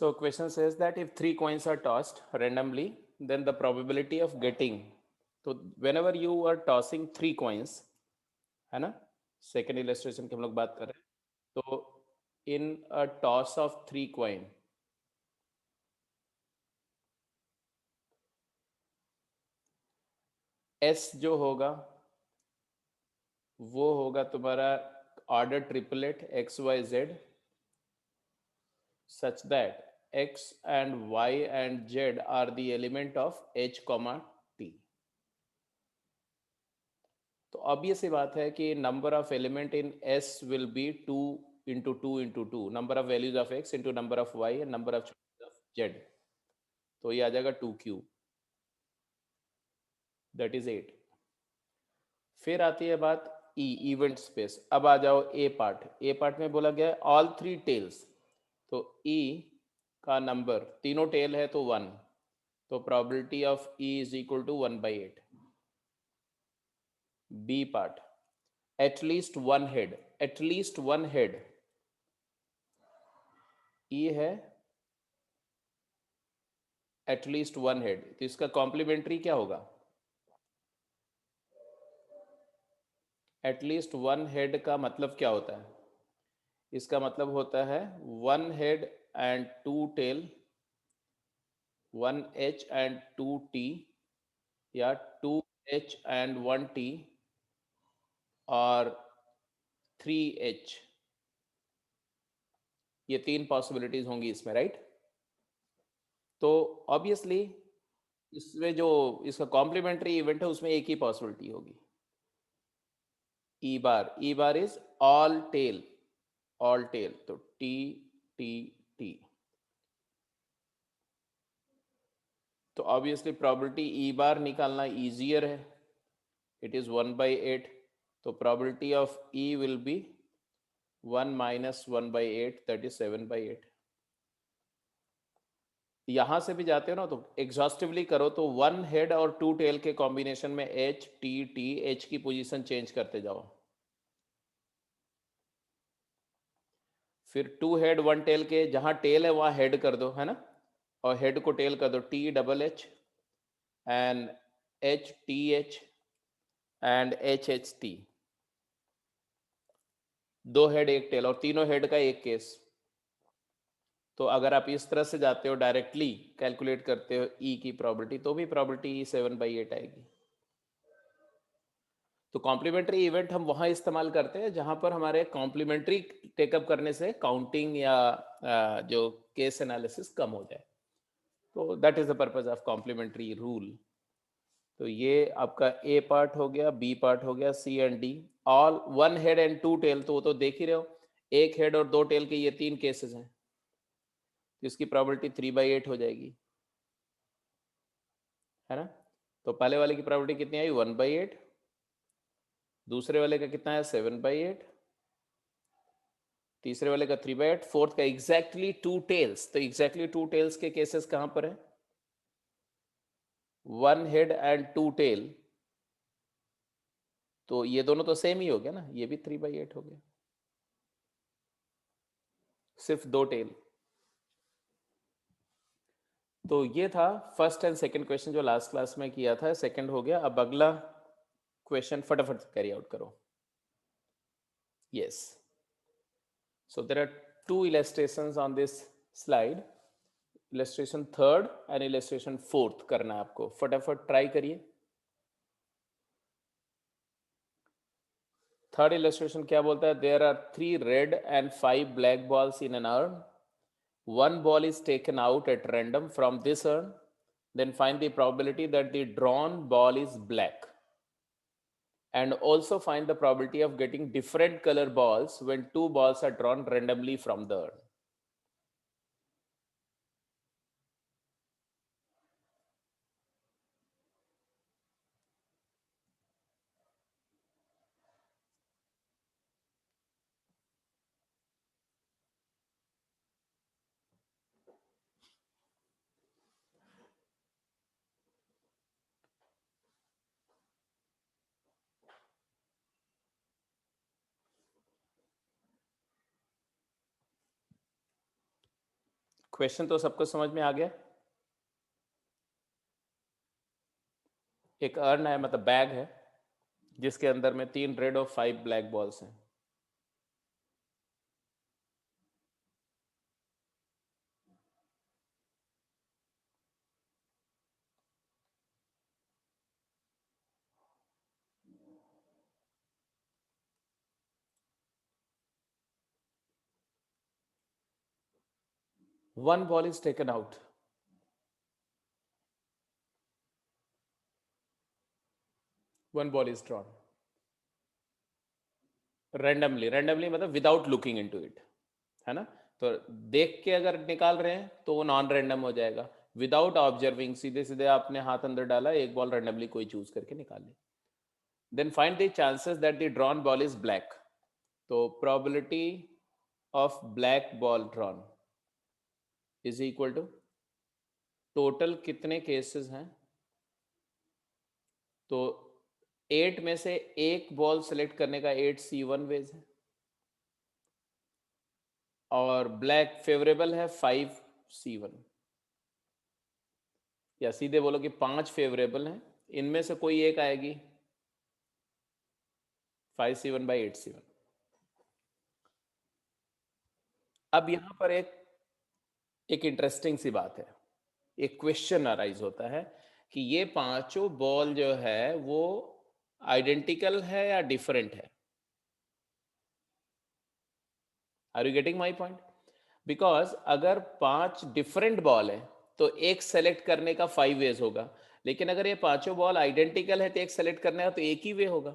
So question says that if three coins are tossed randomly, then the probability of getting, तो whenever you are tossing three coins, है ना, second illustration की हम लोग बात कर रहे हैं, तो in a toss of three coin, S जो होगा वो होगा तुम्हारा order triplet x y z such that x and y and z are the element of h comma t. तो ऑब्वियस सी बात है कि number of element in S will be two into two, number of values of x into number of y and number of z, तो ये आ जाएगा 2 Q, that is 8. फिर आती है बात ई इवेंट स्पेस. अब आ जाओ ए पार्ट. ए पार्ट में बोला गया है ऑल थ्री टेल्स, तो ई का नंबर तीनों टेल है तो 1, तो probability of E is equal to 1/8. B part at least one head, at least one head E है एटलीस्ट वन हेड, तो इसका कॉम्प्लीमेंट्री क्या होगा? एटलीस्ट वन हेड का मतलब क्या होता है? इसका मतलब होता है one head and two tail, one H and two T, या two H and one T, और थ्री एच. ये तीन पॉसिबिलिटीज होंगी इसमें, राइट? तो ऑब्वियसली इसमें जो इसका कॉम्प्लीमेंट्री इवेंट है उसमें एक ही पॉसिबिलिटी होगी, E bar. E bar is all tail, all tail, तो टी टी टी. तो ऑब्वियसली प्रोबेबिलिटी ई बार निकालना इजियर है, इट इज 1/8, तो probability of E will be 1 minus 1/8, that is 7/8. यहां से भी जाते हो ना तो एग्जॉस्टिवली करो तो वन हेड और टू टेल के कॉम्बिनेशन में एच टी टी एच की पोजीशन चेंज करते जाओ. फिर टू हेड वन टेल के जहां टेल है वहां हेड कर दो, है ना, और हेड को टेल कर दो, T double H and H T H and H H T. दो हेड एक टेल और तीनों हेड का एक केस. तो अगर आप इस तरह से जाते हो डायरेक्टली कैलकुलेट करते हो ई की प्रॉबिलिटी, तो भी प्रॉबिलिटी 7/8 आएगी. तो कॉम्प्लीमेंट्री इवेंट हम वहां इस्तेमाल करते हैं जहां पर हमारे कॉम्प्लीमेंट्री टेकअप करने से काउंटिंग या जो केस एनालिसिस कम हो जाए. तो that is the purpose of complementary rule. तो ये आपका ए पार्ट हो गया, बी पार्ट हो गया, C and D. All one head and two tail, तो वो तो देख ही रहे हो, एक हेड और दो टेल के ये तीन केसेस हैं, तो इसकी प्रोबेबिलिटी 3/8 हो जाएगी, है ना. तो पहले वाले की प्रोबेबिलिटी कितनी आई? 1/8. दूसरे वाले का कितना है? 7/8. तीसरे वाले का 3/8. फोर्थ का एग्जैक्टली टू टेल्स, तो एग्जैक्टली टू टेल्स के केसेस कहां पर है? One head and two tail, तो ये दोनों तो सेम ही हो गया ना, ये भी 3/8 हो गया, सिर्फ दो टेल. तो ये था फर्स्ट एंड सेकंड क्वेश्चन जो लास्ट क्लास में किया था, सेकंड हो गया. अब अगला क्वेश्चन फटाफट कैरी आउट करो. Yes, so there are two illustrations on this slide. illustration third and illustration fourth करना है आपको, फटाफट ट्राई करिए. थर्ड illustration क्या बोलता है? there are 3 red and 5 black balls in an urn. One ball is taken out at random from this urn. Then find the probability that the drawn ball is black, and also find the probability of getting different color balls when two balls are drawn randomly from the urn. Question तो सबको समझ में आ गया? एक earn है, मतलब bag है, जिसके अंदर में 3 रेड और 5 ब्लैक बॉल्स हैं. One ball is taken out. One ball is drawn. Randomly मतलब विदाउट लुकिंग इनटू इट, है ना? तो देख के अगर निकाल रहे हैं तो वो नॉन रैंडम हो जाएगा. विदाउट ऑब्जर्विंग सीधे सीधे आपने हाथ अंदर डाला, एक बॉल रैंडमली कोई चूज करके निकाल ली. Then find the chances that the drawn ball is black. तो probability of black ball drawn is equal to total कितने केसेस हैं. तो 8 में से एक बॉल सेलेक्ट करने का 8C1 वेज है, और ब्लैक फेवरेबल है 5C1. या सीधे बोलो कि 5 फेवरेबल हैं, इनमें से कोई एक आएगी 5C1/8C1. अब यहां पर एक इंटरेस्टिंग सी बात है. एक क्वेश्चन अराइज होता है कि ये पांचों बॉल जो है वो आइडेंटिकल है या डिफरेंट है. Are you getting my point? Because अगर 5 डिफरेंट बॉल है तो एक सेलेक्ट करने का 5 वेज होगा, लेकिन अगर ये पांचों बॉल आइडेंटिकल है तो एक सेलेक्ट करने का तो एक ही वे होगा.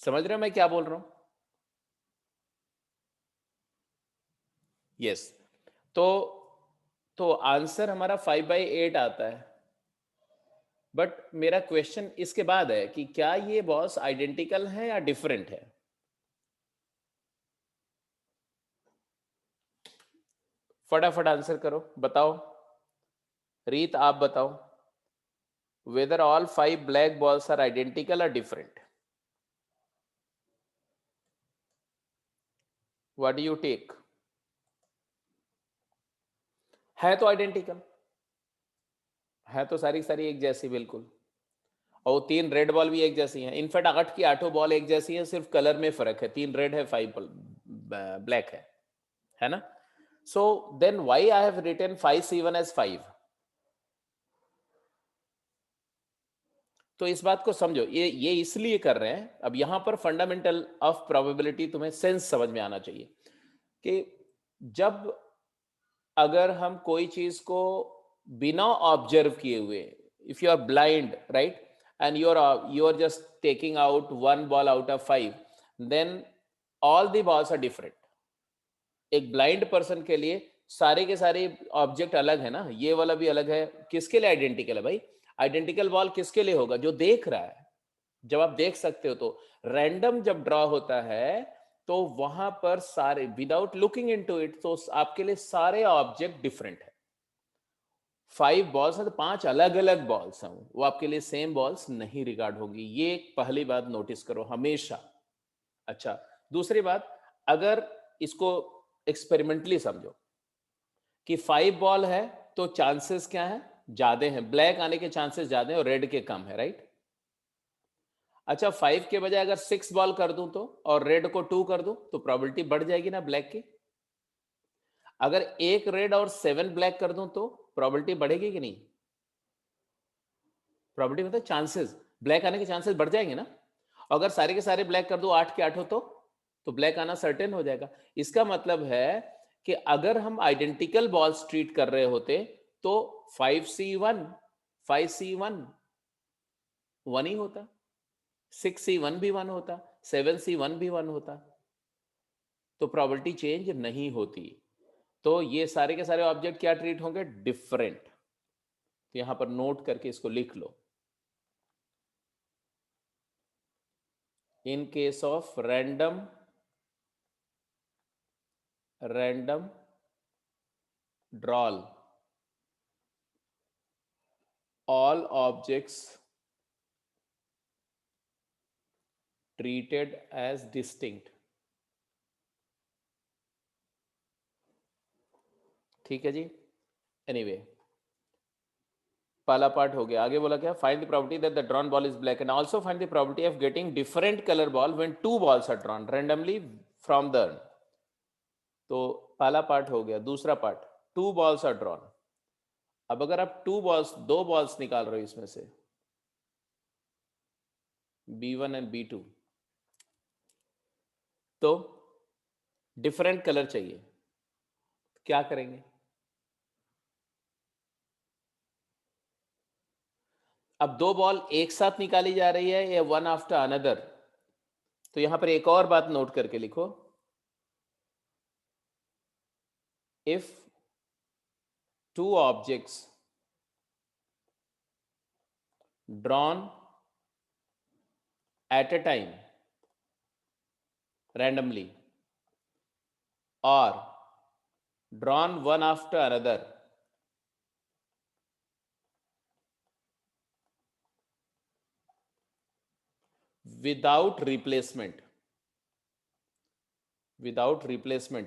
समझ रहे हो मैं क्या बोल रहा हूं? यस. तो आंसर हमारा 5/8 आता है. बट मेरा क्वेश्चन इसके बाद है कि क्या ये बॉल्स आइडेंटिकल है या डिफरेंट है. फटाफट आंसर करो, बताओ. रीत आप बताओ. Whether all 5 black balls are identical और different. What do you take? है तो आइडेंटिकल, है तो सारी सारी एक जैसी बिल्कुल. और 3 रेड बॉल भी एक जैसी हैं. इनफैक्ट 8 की 8 बॉल एक जैसी हैं, सिर्फ कलर में फर्क है. 3 रेड है, 5 ब्लैक है ना? So then why I have written 5C1 as 5. तो इस बात को समझो, ये इसलिए कर रहे हैं. अब यहां पर फंडामेंटल ऑफ प्रोबेबिलिटी तुम्हें सेंस समझ में आना चाहिए कि जब अगर हम कोई चीज को बिना ऑब्जर्व किए हुए, if you are blind right, and you are just taking out 1 ball out of 5, then all the balls are different. एक ब्लाइंड पर्सन के लिए सारे के सारे ऑब्जेक्ट अलग है ना. ये वाला भी अलग है. किसके लिए आइडेंटिकल है भाई? आइडेंटिकल बॉल किसके लिए होगा? जो देख रहा है. जब आप देख सकते हो तो रैंडम जब ड्रॉ होता है तो वहां पर सारे विदाउट लुकिंग इनटू इट, तो आपके लिए सारे ऑब्जेक्ट डिफरेंट है. 5 बॉल्स है तो 5 अलग अलग बॉल्स हैं, वो आपके लिए सेम बॉल्स नहीं रिगार्ड होंगी. ये पहली बात नोटिस करो हमेशा. अच्छा, दूसरी बात, अगर इसको एक्सपेरिमेंटली समझो कि 5 बॉल है तो चांसेस क्या है? ज्यादा हैं, ब्लैक आने के चांसेस ज्यादा हैं और रेड के कम है, राइट? अच्छा, 5 के बजाय अगर 6 बॉल कर दूं तो, और रेड को 2 कर दूं तो प्रोबेबिलिटी बढ़ जाएगी ना ब्लैक की. अगर एक रेड और 7 ब्लैक कर दूं तो प्रोबेबिलिटी बढ़ेगी कि नहीं? प्रोबेबिलिटी मतलब चांसेस, ब्लैक आने के चांसेस बढ़ जाएंगे ना. अगर सारे के सारे ब्लैक कर दो 8 के 8 हो तो ब्लैक आना सर्टेन हो जाएगा. इसका मतलब है कि अगर हम आइडेंटिकल बॉल्स ट्रीट कर रहे होते तो 5C1 5C1 1 ही होता, 6C1 भी 1 होता, 7C1 भी 1 होता. तो प्रोबेबिलिटी चेंज नहीं होती. तो ये सारे के सारे ऑब्जेक्ट क्या ट्रीट होंगे? डिफरेंट. तो यहां पर नोट करके इसको लिख लो. in case of random drawal, all objects treated as distinct. ठीक है जी। एनीवे पहला पार्ट हो गया। आगे बोला क्या, find the property that the drawn ball is black and also find the property of getting different colour ball when two balls are drawn randomly from the urn. तो पहला पार्ट हो गया। दूसरा part, two balls are drawn. अब अगर आप दो balls निकाल रहे हो इसमें से, B1 एंड B2, तो डिफरेंट कलर चाहिए, क्या करेंगे? अब दो बॉल एक साथ निकाली जा रही है या वन आफ्टर अनदर? तो यहां पर एक और बात नोट करके लिखो, if two objects drawn at a time randomly or drawn one after another without replacement,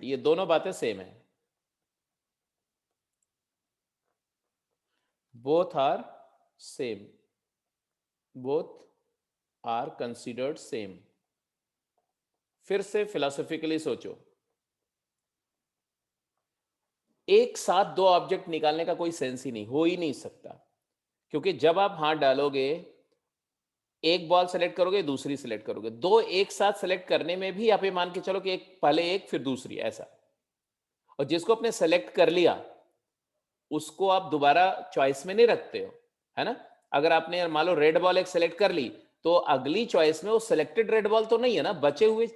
ये दोनों बातें सेम है। Both are same, both are considered same. फिर से फिलोसॉफिकली सोचो, एक साथ दो ऑब्जेक्ट निकालने का कोई सेंस ही नहीं, हो ही नहीं सकता, क्योंकि जब आप हाथ डालोगे एक बॉल सेलेक्ट करोगे दूसरी सेलेक्ट करोगे, दो एक साथ सेलेक्ट करने में भी आप ये मान के चलो कि एक पहले एक फिर दूसरी, ऐसा। और जिसको आपने सेलेक्ट कर लिया उसको आप दोबारा चॉइस में नहीं रखते हो, है ना। अगर आपने मान लो रेड बॉल एक सेलेक्ट कर ली, तो अगली चॉइस में वो सेलेक्टेड रेड बॉल तो नहीं है ना, बचे हुए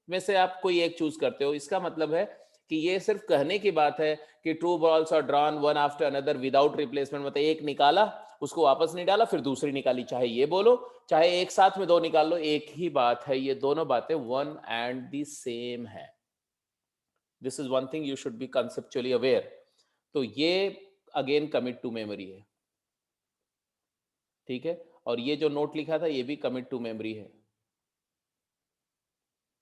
में से आप कोई एक चूज करते हो। इसका मतलब है कि ये सिर्फ कहने की बात है कि two balls are drawn one after another without replacement, मतलब एक निकाला उसको वापस नहीं डाला फिर दूसरी निकाली, चाहे ये बोलो चाहे एक साथ में दो निकाल लो, एक ही बात है। ये दोनों बातें वन एंड द सेम है। This is one thing you should be conceptually aware. तो ये अगेन कमिट टू मेमोरी है, ठीक है। और ये जो नोट लिखा था ये भी कमिट टू मेमोरी है,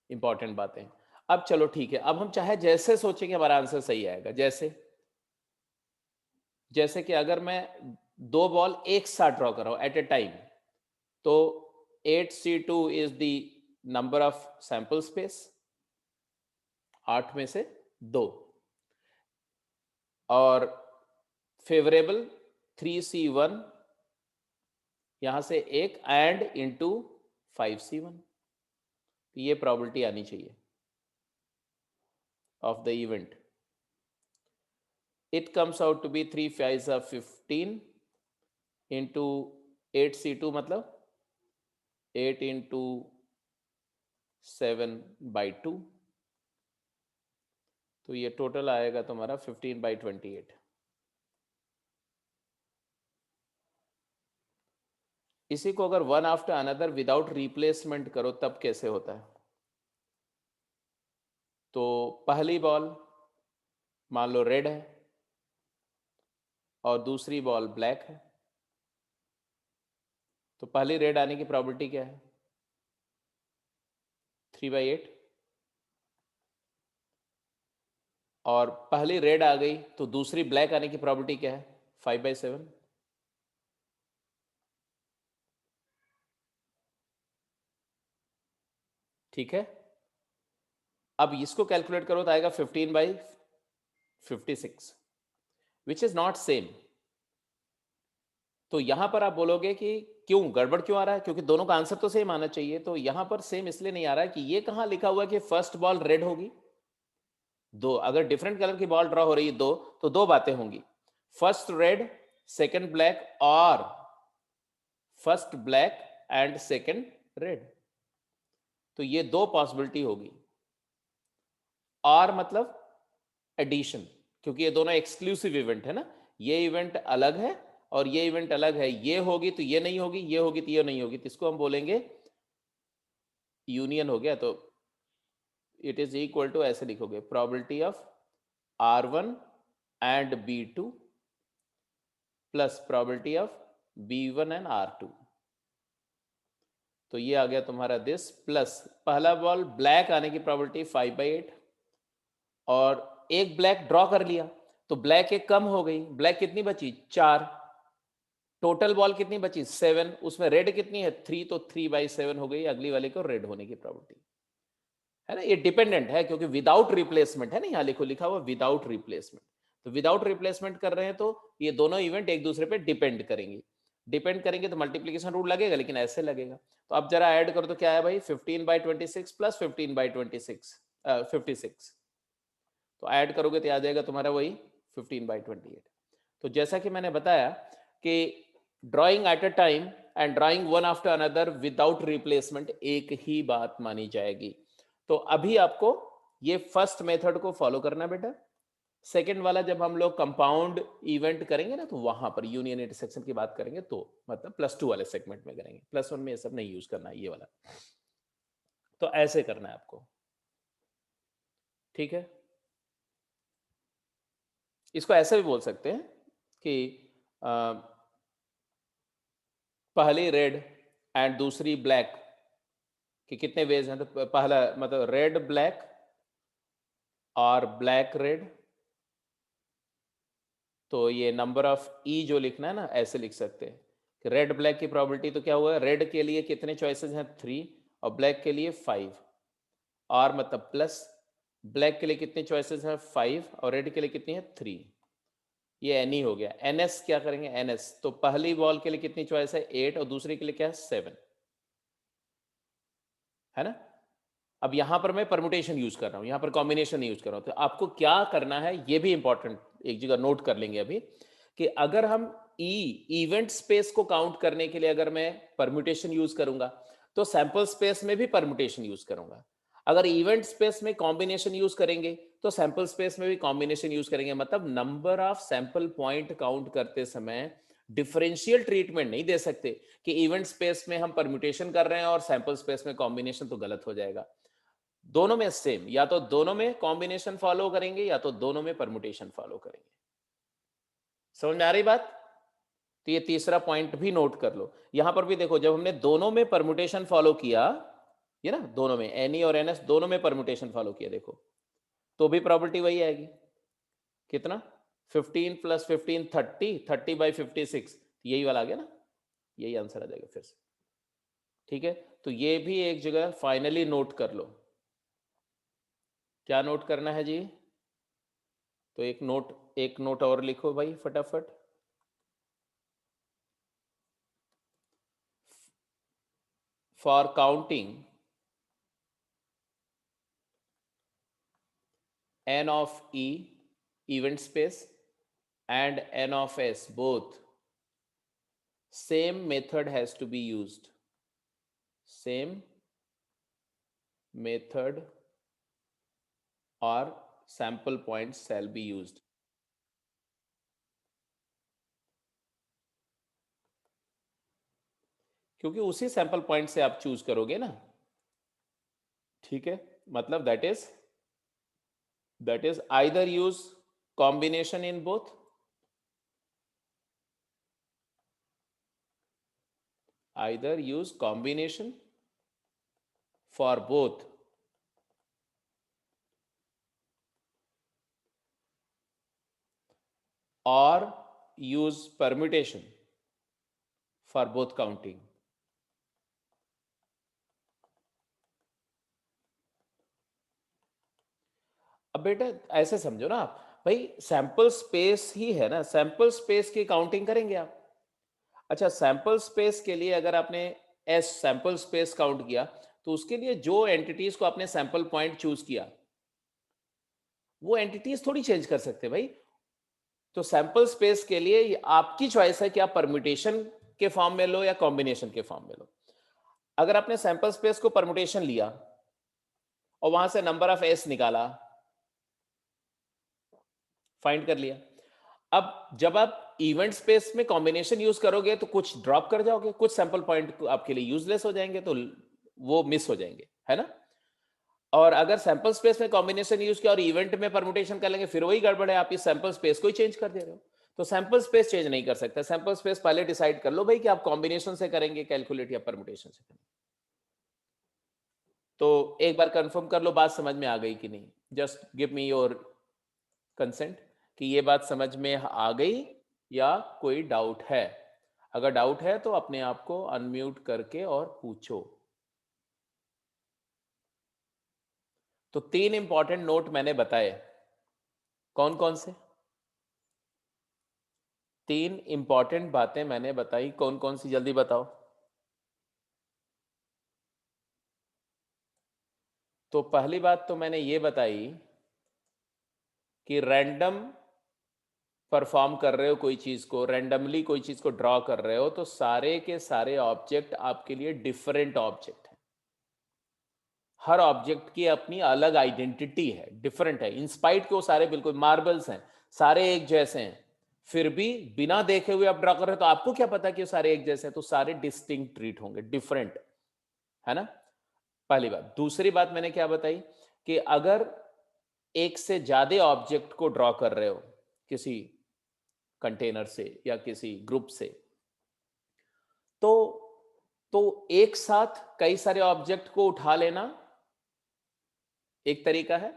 इंपॉर्टेंट बातें। अब चलो ठीक है, अब हम चाहे जैसे सोचेंगे हमारा आंसर सही आएगा। जैसे कि अगर मैं दो बॉल एक साथ ड्रॉ कर रहा हूं एट ए टाइम, तो 8C2 is the number of sample space, 8 में से 2, और फेवरेबल 3C1 यहां से एक एंड इंटू 5C1, तो ये प्रॉबिलिटी आनी चाहिए of the event. It comes out to be 3 5s are 15 into 8C2, मतलब 8 into 7/2, तो ये टोटल आएगा तुम्हारा 15/28। इसी को अगर one after another without replacement करो तब कैसे होता है? तो पहली बॉल मान लो रेड है और दूसरी बॉल ब्लैक है, तो पहली रेड आने की प्रोबेबिलिटी क्या है? 3/8। और पहली रेड आ गई तो दूसरी ब्लैक आने की प्रोबेबिलिटी क्या है? 5/7। ठीक है। अब इसको कैलकुलेट करो तो आएगा 15/56, विच इज नॉट सेम। तो यहां पर आप बोलोगे कि क्यों गड़बड़ क्यों आ रहा है, क्योंकि दोनों का आंसर तो सेम आना चाहिए। तो यहां पर सेम इसलिए नहीं आ रहा है कि ये कहां लिखा हुआ है कि फर्स्ट बॉल रेड होगी। दो, अगर डिफरेंट कलर की बॉल ड्रॉ हो रही है दो, तो दो बातें होंगी, फर्स्ट रेड सेकंड ब्लैक, और first black and second red. तो ये दो पॉसिबिलिटी होगी। और मतलब एडिशन, क्योंकि ये दोनों एक्सक्लूसिव इवेंट है ना, ये इवेंट अलग है और ये इवेंट अलग है। ये होगी तो ये नहीं होगी, ये होगी तो ये नहीं होगी, तो इसको हम बोलेंगे यूनियन हो गया। तो इट इज इक्वल टू, ऐसे लिखोगे, probability of R1 and B2 plus probability of B1 and R2। तो ये आ गया तुम्हारा दिस, प्लस पहला बॉल ब्लैक आने की प्रोबेबिलिटी 5/8, और एक ब्लैक ड्रॉ कर लिया तो ब्लैक एक कम हो गई, ब्लैक कितनी बची 4, टोटल बॉल कितनी बची 7, उसमें रेड कितनी है 3, तो 3/7 हो गई अगली वाले को रेड होने की प्रोबेबिलिटी है ना। ये डिपेंडेंट है क्योंकि विदाउट रिप्लेसमेंट है ना, यहाँ लिखा हुआ विदाउट रिप्लेसमेंट। तो विदाउट रिप्लेसमेंट कर रहे हैं तो ये दोनों इवेंट एक दूसरे पे डिपेंड करेंगे तो मल्टीप्लीकेशन रूल लगेगा, लेकिन ऐसे लगेगा। तो अब जरा ऐड करो तो क्या है भाई 15/26 प्लस 15/26 56, तो ऐड करोगे तो आ जाएगा तुम्हारा वही 15/28। तो जैसा कि मैंने बताया कि drawing at a time and drawing one after another without replacement एक ही बात मानी जाएगी। तो अभी आपको ये फर्स्ट मेथड को फॉलो करना बेटा। सेकेंड वाला जब हम लोग कंपाउंड इवेंट करेंगे ना, तो वहां पर यूनियन इंटरसेक्शन की बात करेंगे, तो मतलब +2 वाले सेगमेंट में करेंगे, +1 में ये सब नहीं यूज करना है ये वाला। तो ऐसे करना है आपको, ठीक है। इसको ऐसे भी बोल सकते हैं कि पहली रेड एंड दूसरी ब्लैक कि कितने वेज हैं, तो पहला मतलब रेड ब्लैक और ब्लैक रेड, तो ये नंबर ऑफ ई जो लिखना है ना ऐसे लिख सकते हैं कि रेड ब्लैक की प्रोबेबिलिटी तो क्या हुआ, रेड के लिए कितने चॉइसेस हैं 3 और ब्लैक के लिए 5, और मतलब प्लस ब्लैक के लिए कितने चॉइसेस हैं 5 और रेड के लिए कितनी है 3, ये एन ही हो गया। एन एस क्या करेंगे, एन एस तो पहली बॉल के लिए कितनी चॉइस है 8 और दूसरी के लिए क्या है 7, है ना। अब यहां पर मैं परमुटेशन यूज कर रहा हूं, यहां पर कॉम्बिनेशन नहीं यूज कर रहा हूं। तो आपको क्या करना है ये भी इंपॉर्टेंट एक जगह नोट कर लेंगे अभी, कि अगर हम इवेंट स्पेस को काउंट करने के लिए अगर मैं परम्यूटेशन यूज करूंगा तो सैंपल स्पेस में भी परम्यूटेशन यूज करूंगा। अगर इवेंट स्पेस में कॉम्बिनेशन यूज करेंगे तो सैंपल स्पेस में भी कॉम्बिनेशन यूज करेंगे। मतलब number of sample point count करते समय डिफरेंशियल ट्रीटमेंट नहीं दे सकते कि इवेंट स्पेस में हम परम्यूटेशन कर रहे हैं और सैंपल स्पेस में कॉम्बिनेशन, तो गलत हो जाएगा। दोनों में सेम, या तो दोनों में कॉम्बिनेशन फॉलो करेंगे या तो दोनों में परमुटेशन फॉलो करेंगे। समझ में आ रही बात। तो ये तीसरा पॉइंट भी नोट कर लो। यहां पर भी देखो जब हमने दोनों में परमुटेशन फॉलो किया, ये ना दोनों में एनई और एनएस दोनों में परमुटेशन फॉलो किया, देखो तो भी प्रॉपर्टी वही आएगी, कितना 15 + 15 30, 30/56, यही वाला आ गया ना, यही आंसर आ जाएगा फिर से, ठीक है। तो ये भी एक जगह फाइनली नोट कर लो। क्या नोट करना है जी, तो एक नोट और लिखो भाई फटाफट। For counting n of e event space and n of s both, same method has to be used, same method or sample points shall be used। क्योंकि उसी सैंपल पॉइंट से आप चूज करोगे ना, ठीक है। मतलब that is either use combination in both, either use combination for both or use permutation for both counting। अब बेटा ऐसे समझो ना आप, भाई सैंपल स्पेस ही है ना, सैंपल स्पेस की काउंटिंग करेंगे आप। अच्छा सैंपल स्पेस के लिए अगर आपने एस सैंपल स्पेस काउंट किया तो उसके लिए जो एंटिटीज को आपने सैंपल पॉइंट चूज किया वो एंटिटीज थोड़ी चेंज कर सकते भाई। तो सैंपल स्पेस के लिए आपकी चॉइस है कि आप परम्यूटेशन के फॉर्म में लो या कॉम्बिनेशन के फॉर्म में लो। अगर आपने सैंपल स्पेस को परम्यूटेशन लिया और वहां से नंबर ऑफ एस निकाला, फाइंड कर लिया, अब जब आप इवेंट स्पेस में कॉम्बिनेशन यूज करोगे तो कुछ ड्रॉप कर जाओगे, कुछ सैंपल पॉइंट आपके लिए यूजलेस हो जाएंगे, तो वो मिस हो जाएंगे, है ना। और अगर सैंपल स्पेस में कॉम्बिनेशन यूज किया और इवेंट में परमुटेशन कर लेंगे, फिर वही गड़बड़ है, आप इस सैंपल स्पेस को ही चेंज कर दे रहे हो। तो सैंपल स्पेस चेंज नहीं कर सकते, सैंपल स्पेस पहले डिसाइड कर लो भाई कि आप कॉम्बिनेशन से करेंगे कैलकुलेट या परमुटेशन से करेंगे। तो एक बार कंफर्म कर लो बात समझ में आ गई कि नहीं, just give me your consent कि ये बात समझ में आ गई या कोई डाउट है? अगर डाउट है तो अपने आप को अनम्यूट करके और पूछो। तो 3 इंपॉर्टेंट नोट मैंने बताए, कौन कौन से? 3 इंपॉर्टेंट बातें मैंने बताई, कौन कौन सी, जल्दी बताओ। तो पहली बात तो मैंने ये बताई कि रैंडम परफॉर्म कर रहे हो कोई चीज को, रैंडमली कोई चीज को ड्रॉ कर रहे हो, तो सारे के सारे ऑब्जेक्ट आपके लिए डिफरेंट ऑब्जेक्ट हैं। हर ऑब्जेक्ट की अपनी अलग आइडेंटिटी है, डिफरेंट है, इंस्पाइट के वो सारे बिल्कुल मार्बल्स हैं, सारे एक जैसे हैं, फिर भी बिना देखे हुए आप ड्रॉ कर रहे हो तो आपको क्या पता कि वो सारे एक जैसे हैं? तो सारे डिस्टिंक्ट ट्रीट होंगे, डिफरेंट, है ना? पहली बात। दूसरी बात मैंने क्या बताई कि अगर एक से ज्यादा ऑब्जेक्ट को ड्रॉ कर रहे हो किसी कंटेनर से या किसी ग्रुप से, तो एक साथ कई सारे ऑब्जेक्ट को उठा लेना एक तरीका है,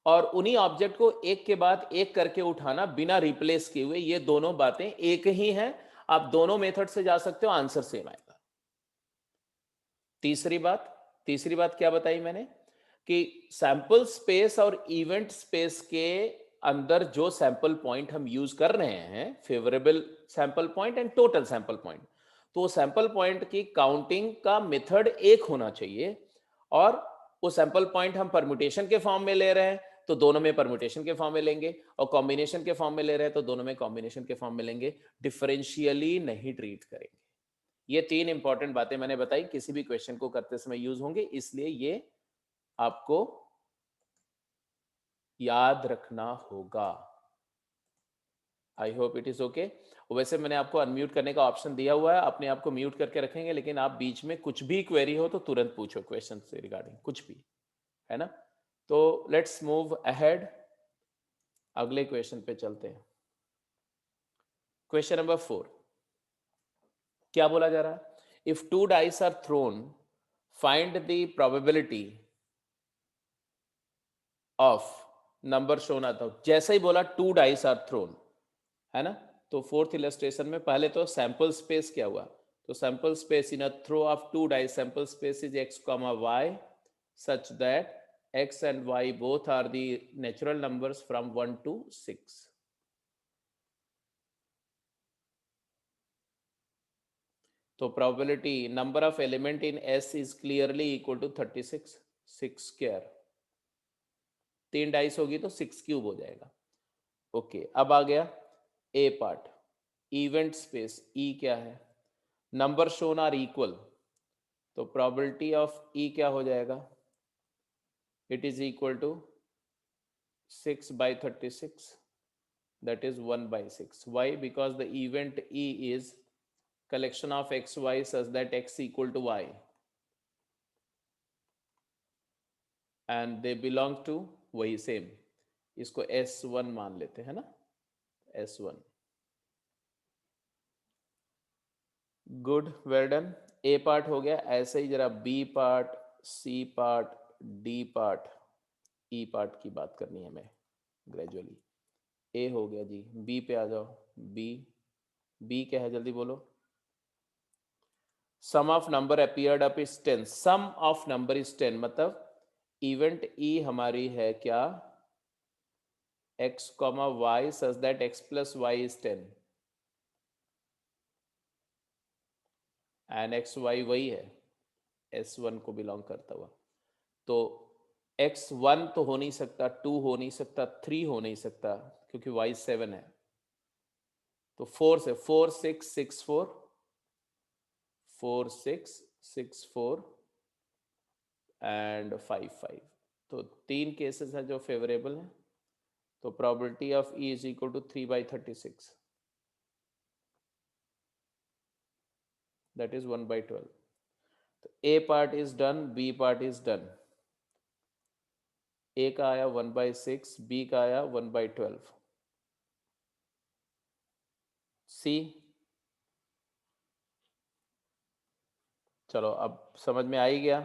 और उन्हीं ऑब्जेक्ट को एक के बाद एक करके उठाना बिना रिप्लेस किए हुए, ये दोनों बातें एक ही हैं। आप दोनों मेथड से जा सकते हो, आंसर सेम आएगा। तीसरी बात, तीसरी बात क्या बताई मैंने कि सैंपल स्पेस और इवेंट स्पेस के अंदर जो सैंपल पॉइंट हम यूज कर रहे हैं, favourable sample point and total sample point, तो सैंपल पॉइंट की काउंटिंग का मेथड एक होना चाहिए, और वो सैंपल पॉइंट हम परम्यूटेशन के फॉर्म में ले रहे हैं तो दोनों में परम्यूटेशन के फॉर्म में लेंगे, और कॉम्बिनेशन के फॉर्म में ले रहे हैं तो दोनों में कॉम्बिनेशन के फॉर्म में लेंगे, डिफरेंशियली नहीं ट्रीट करेंगे। ये 3 इंपॉर्टेंट बातें मैंने बताई, किसी भी क्वेश्चन को करते समय यूज होंगे, इसलिए ये आपको याद रखना होगा। I hope it is okay. वैसे मैंने आपको अनम्यूट करने का ऑप्शन दिया हुआ है, अपने आप को म्यूट करके रखेंगे, लेकिन आप बीच में कुछ भी क्वेरी हो तो तुरंत पूछो, क्वेश्चन से रिगार्डिंग कुछ भी, है ना? तो लेट्स मूव अहेड, अगले क्वेश्चन पे चलते हैं। क्वेश्चन नंबर 4, क्या बोला जा रहा है? If 2 dice are thrown, find the probability of number shown आता हूं। जैसे ही बोला 2 डाइस आर थ्रोन, है ना? तो फोर्थ इलस्ट्रेशन में पहले तो सैंपल स्पेस क्या हुआ? तो sample space in a throw of 2 dice, sample space is x, y such that x and y both are the natural numbers from 1 to 6. तो probability number of element in S is clearly equal to 36, 6 square, 3 dice होगी तो 6 cube हो जाएगा। Okay, अब आ गया A part, event space E क्या है? नंबर शोन आर इक्वल, तो प्रोबेबिलिटी ऑफ ई क्या हो जाएगा? It is equal to 6/36, that is 1/6. Why? Because the event E is collection of x y such that x equal to y and they belong to वही same, इसको S1 मान लेते हैं ना, S1। Good, well done. A part हो गया। ऐसे ही जरा B part, C part, D part, E part की बात करनी है हमें ग्रेजुअली। ए हो गया जी, बी पे आ जाओ। बी, बी क्या है जल्दी बोलो? Sum of number appeared up is 10, sum of number is 10, मतलब इवेंट ई हमारी है क्या? x, y such that x plus y is 10 and x y वही है, S1 को बिलोंग करता हुआ। तो x1 तो हो नहीं सकता, 2 हो नहीं सकता, 3 हो नहीं सकता, क्योंकि y 7 है। तो 4 से 4 6 6 4, 4 6 6 4 एंड 5 5, तो 3 केसेस हैं जो फेवरेबल हैं। तो probability of E is equal to 3/36, that is 1/12। तो A part is done, B part is done. A का आया 1/6, बी का आया 1/12। सी, चलो अब समझ में आ ही गया।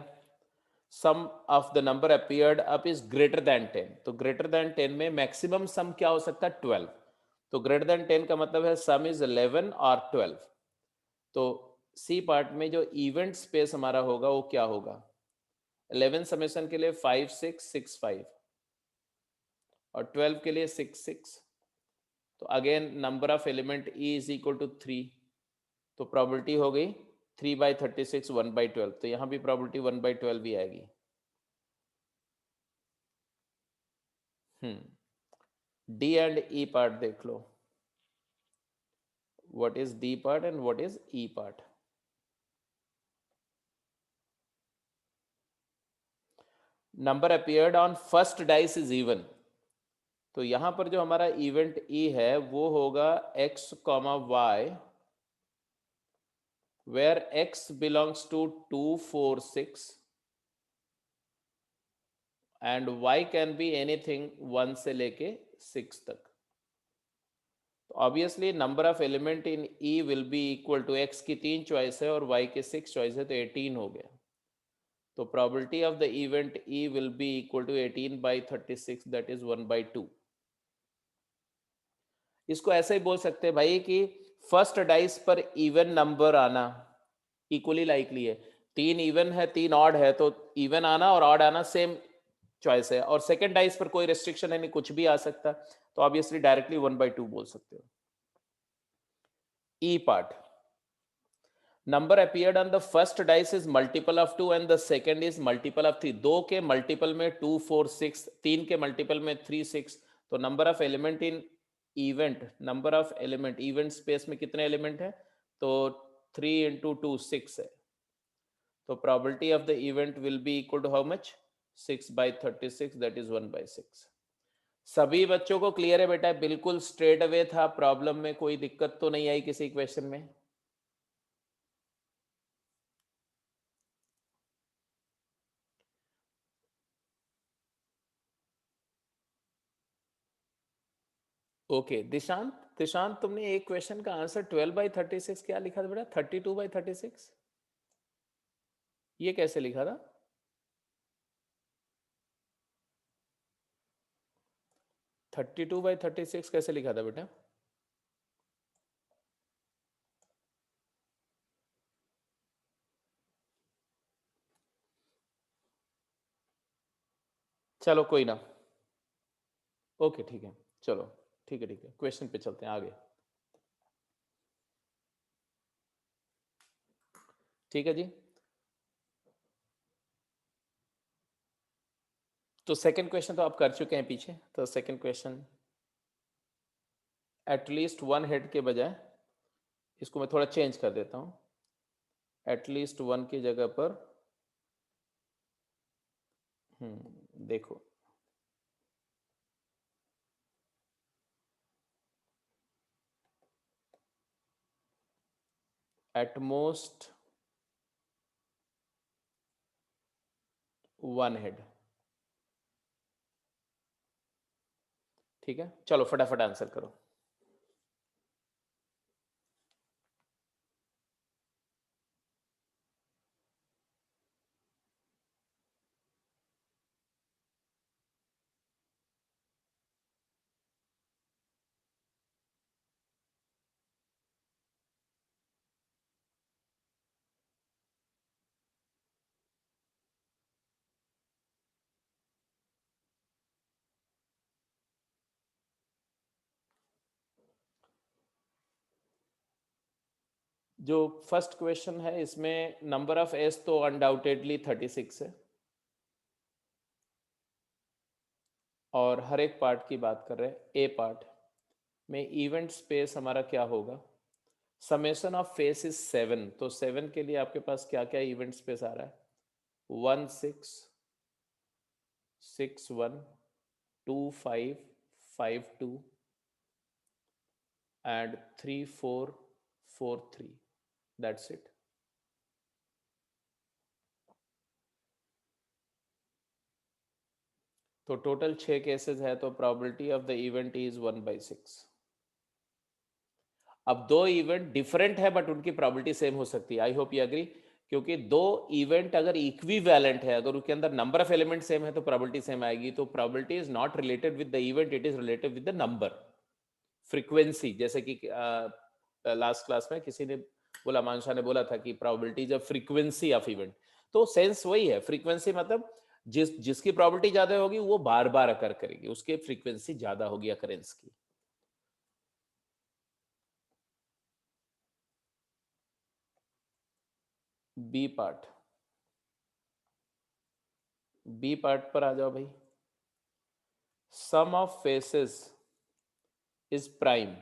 Sum of the number appeared up is greater than 10, तो ग्रेटर देन 10 में मैक्सिमम सम क्या हो सकता है 12, तो ग्रेटर देन 10 का मतलब है सम इज 11 और 12। तो सी पार्ट में जो इवेंट स्पेस हमारा होगा वो क्या होगा, 11 समेशन के लिए 5 6 6 5 और 12 के लिए 6 6, तो again number of element E is equal to 3, तो प्रोबेबिलिटी हो गई 3/36 1/12, तो यहाँ भी प्रोबेबिलिटी 1/12 भी आएगी। डी एंड ई पार्ट देख लो, what is D part and what is E part। number appeared on first dice is even, तो यहां पर जो हमारा इवेंट E है वो होगा x, y, where x belongs to 2 4 6 and y can be anything 1 से लेके 6 तक। तो obviously number of element in E will be equal to x की 3 चॉइस है और y के 6 चॉइस है, तो 18 हो गया। तो probability of the event E will be equal to 18/36, that is 1/2। इसको ऐसे ही बोल सकते हैं भाई कि फर्स्ट डाइस पर इवन नंबर आना इक्वली लाइकली है, 3 इवन है 3 ऑड है, तो इवन आना और ऑड आना सेम चॉइस है, और सेकंड डाइस पर कोई रेस्ट्रिक्शन है नहीं, कुछ भी आ सकता, तो ऑब्वियसली डायरेक्टली 1/2 बोल सकते हो। ई part, number appeared on the first dice is multiple of 2 and the second is multiple of 3। दो के मल्टीपल में 2 4 6, तीन के मल्टीपल में 3 6, तो number of element in event, number of element event space में कितने एलिमेंट है, तो 3 into 2 6 है, तो probability of the event will be equal to how much, 6/36, that is 1/6। सभी बच्चों को क्लियर है बेटा, बिल्कुल स्ट्रेट अवे था, प्रॉब्लम में कोई दिक्कत तो नहीं आई किसी क्वेश्चन में। ओके दिशांत, दिशांत तुमने एक क्वेश्चन का आंसर 12/36 क्या लिखा था बेटा, 32/36, ये कैसे लिखा था? थर्टी टू बाई 36 कैसे लिखा था बेटा? चलो कोई ना, ओके ठीक है, चलो ठीक है, क्वेश्चन पे चलते हैं आगे। ठीक है जी, तो सेकंड क्वेश्चन तो आप कर चुके हैं पीछे, तो second question at least one head के बजाय इसको मैं थोड़ा चेंज कर देता हूं, एटलीस्ट वन की जगह पर देखो एट मोस्ट वन हेड। ठीक है, चलो फटाफट आंसर करो। जो फर्स्ट क्वेश्चन है इसमें नंबर ऑफ एस तो अनडाउटेडली 36 है, और हर एक पार्ट की बात कर रहे हैं। ए पार्ट में इवेंट स्पेस हमारा क्या होगा, समेशन ऑफ फेस इज 7, तो 7 के लिए आपके पास क्या क्या इवेंट स्पेस आ रहा है, 1 6 6 1 2 5 5 2 and 3 4 4 3, that's it। तो टोटल 6 केसेस है, तो probability of the event is 1/6। अब दो इवेंट डिफरेंट है बट उनकी प्रोबेबिलिटी सेम हो सकती है, आई होप यू एग्री क्योंकि दो इवेंट अगर इक्विवेलेंट है, अगर उसके अंदर नंबर ऑफ एलिमेंट सेम है तो प्रोबेबिलिटी सेम आएगी। तो probability is not related with the event, it is related with the number. Frequency, जैसे कि लास्ट क्लास में किसी ने बोला, मानसा ने बोला था कि probability is a frequency of event. तो सेंस वही है, फ्रीक्वेंसी मतलब जिसकी प्रोबेबिलिटी ज्यादा होगी वो बार बार अकर करेगी, उसकी फ्रीक्वेंसी ज्यादा होगी अकरेंस की। बी पार्ट, बी पार्ट पर आ जाओ भाई। सम ऑफ फेसेस इज प्राइम।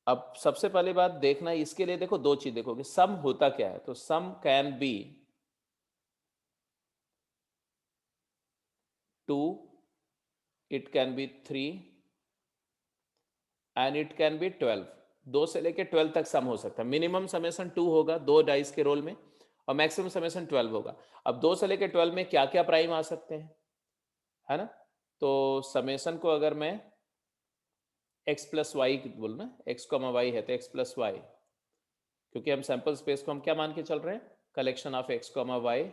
अब सबसे पहली बात देखना, इसके लिए देखो दो चीज देखोगे, सम होता क्या है। तो sum can be 2, it can be 3 and it can be 12। 2 से लेके 12 तक सम हो सकता है। मिनिमम समेशन 2 होगा 2 डाइस के रोल में, और मैक्सिमम समेशन 12 होगा। अब 2 से लेके 12 में क्या क्या प्राइम आ सकते हैं, है ना। तो समेशन को अगर मैं x प्लस वाई बोलना, x कॉमा वाई है तो x प्लस वाई, क्योंकि हम सैंपल स्पेस को हम क्या मान के चल रहे हैं, collection of x comma y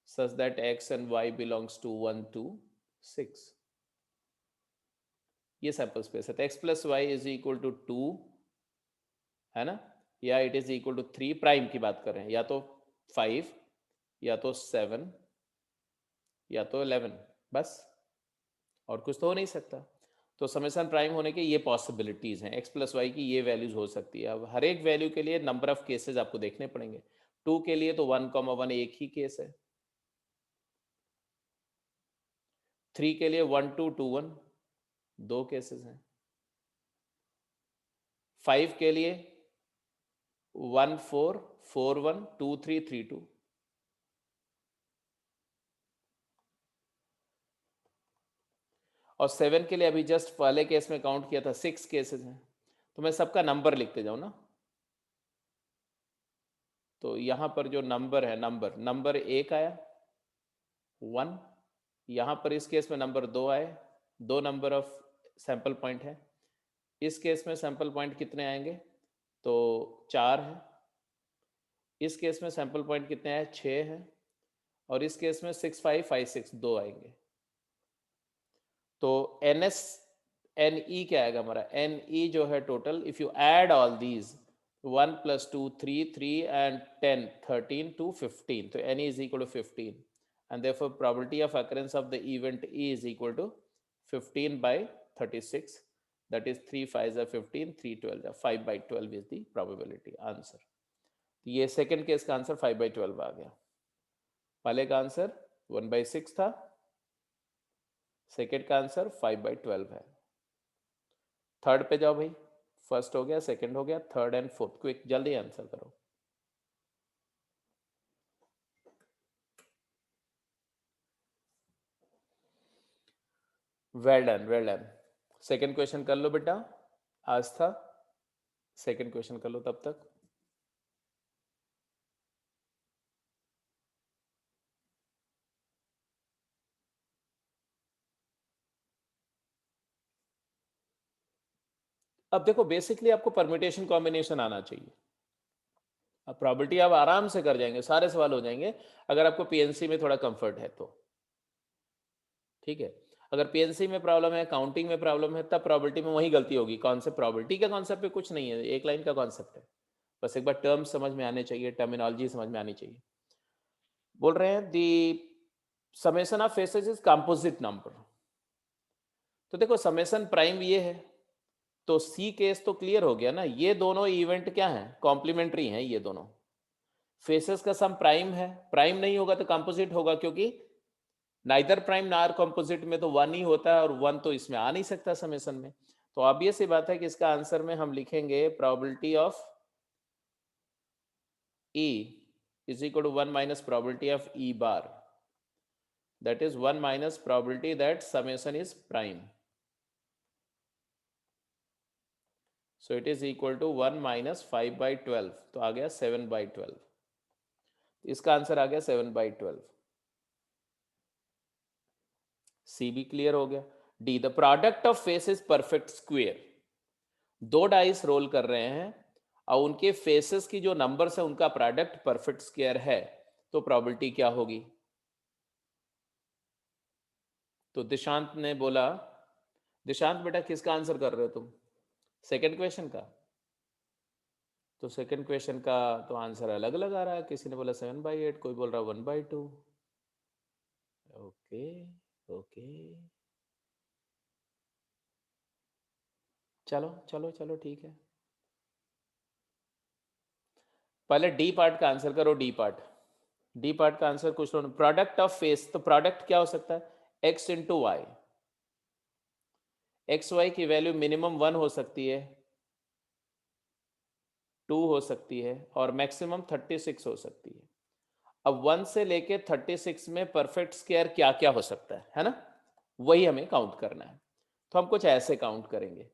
such that x and y belongs to 1 to 6। ये सैंपल स्पेस है। तो x plus y is equal to 2, है ना, या it is equal to 3, prime की बात कर रहे हैं, या तो 5 या तो 7 या तो 11, बस और कुछ तो हो नहीं सकता। तो समेशन प्राइम होने के ये पॉसिबिलिटीज हैं, x प्लस वाई की ये वैल्यूज हो सकती है। अब हर एक वैल्यू के लिए नंबर ऑफ केसेस आपको देखने पड़ेंगे। 2 के लिए तो 1,1 एक ही केस है, 3 के लिए 1 2 2 1 दो केसेस हैं, 5 के लिए 1 4 4 1 2 3 3 2, और 7 के लिए अभी जस्ट पहले केस में काउंट किया था 6 केसेस हैं। तो मैं सबका नंबर लिखते जाऊं ना, तो यहां पर जो नंबर है, नंबर 1 आया 1, यहां पर इस केस में नंबर 2 आए, 2 नंबर ऑफ सैंपल पॉइंट है। इस केस में सैंपल पॉइंट कितने आएंगे, तो 4 है। इस केस में सैंपल पॉइंट कितने आए, 6 है। और इस केस में 6 5 5 6 2 आएंगे। तो एन एस एन ई क्या आएगा हमारा, एन ई जो है total, if you add all these 1 + 2 3 3 and 10 13 to 15, तो n E is equal to 15, and therefore probability of occurrence of the event E is equal to 15 by 36, that is 3 5 are 15, 3 12 are 5 by 12 is the probability answer। ये second case का answer 5 by 12 आ गया। पहले का answer 1 by 6 था, second का answer 5 by 12 है। Third पे जाओ भाई, फर्स्ट हो गया, सेकंड हो गया, थर्ड एंड फोर्थ, क्विक जल्दी आंसर करो। Well done, well done. Second question कर लो बेटा, आज था, सेकंड क्वेश्चन कर लो तब तक। अब देखो बेसिकली आपको परम्यूटेशन कॉम्बिनेशन आना चाहिए। अब प्रॉपर्टी आप आराम से कर जाएंगे, सारे सवाल हो जाएंगे अगर आपको पीएनसी में थोड़ा कंफर्ट है तो, ठीक है। अगर पीएनसी में प्रॉब्लम है, काउंटिंग में प्रॉब्लम है, तब प्रॉपर्टी में वही गलती होगी। कॉन्सेप्ट, प्रॉपर्टी के कॉन्सेप्ट पे कुछ नहीं है, एक लाइन का कॉन्सेप्ट है, बस एक बार टर्म्स समझ में आने चाहिए, टर्मिनोलॉजी समझ में आनी चाहिए। बोल रहे हैं the summation of faces is composite number. तो देखो समेशन प्राइम ये है, तो सी केस तो क्लियर हो गया ना, ये दोनों इवेंट क्या हैं, कॉम्प्लीमेंट्री हैं ये दोनों। फेसेस का सम प्राइम है, प्राइम नहीं होगा तो कंपोजिट होगा, क्योंकि नाइदर प्राइम नार कंपोजिट में तो 1 ही होता है, और 1 तो इसमें आ नहीं सकता समेशन में। तो ऑब्वियस सी बात है कि इसका आंसर में हम लिखेंगे probability of E is equal to 1 minus probability of E bar, that is 1 minus probability that summation is prime, so it is equal to 1 minus 5 by 12, तो आ गया 7 by 12, इसका आंसर आ गया 7 by 12। सी भी क्लियर हो गया। D the product of face is perfect square. दो dice role कर रहे हैं, और उनके फेसेस की जो नंबर्स है उनका प्रोडक्ट परफेक्ट स्क्वायर है, तो प्रोबेबिलिटी क्या होगी? तो दिशांत ने बोला, दिशांत बेटा किसका आंसर कर रहे हो तुम? सेकंड क्वेश्चन का? तो सेकंड क्वेश्चन का तो आंसर अलग अलग आ रहा है, किसी ने बोला 7/8, कोई बोल रहा है 1/2। ओके ओके, चलो चलो चलो ठीक है। पहले डी पार्ट का आंसर करो। डी पार्ट, डी पार्ट का आंसर कुछ लोग, प्रोडक्ट ऑफ फेस, तो प्रोडक्ट क्या हो सकता है? X into y. X y की वैल्यू मिनिमम 1 हो सकती है, 2 हो सकती है, और मैक्सिमम 36 हो सकती है। अब 1 से लेके 36 में परफेक्ट स्क्वायर क्या क्या हो सकता है ना? वही हमें काउंट करना है। तो हम कुछ ऐसे काउंट करेंगे।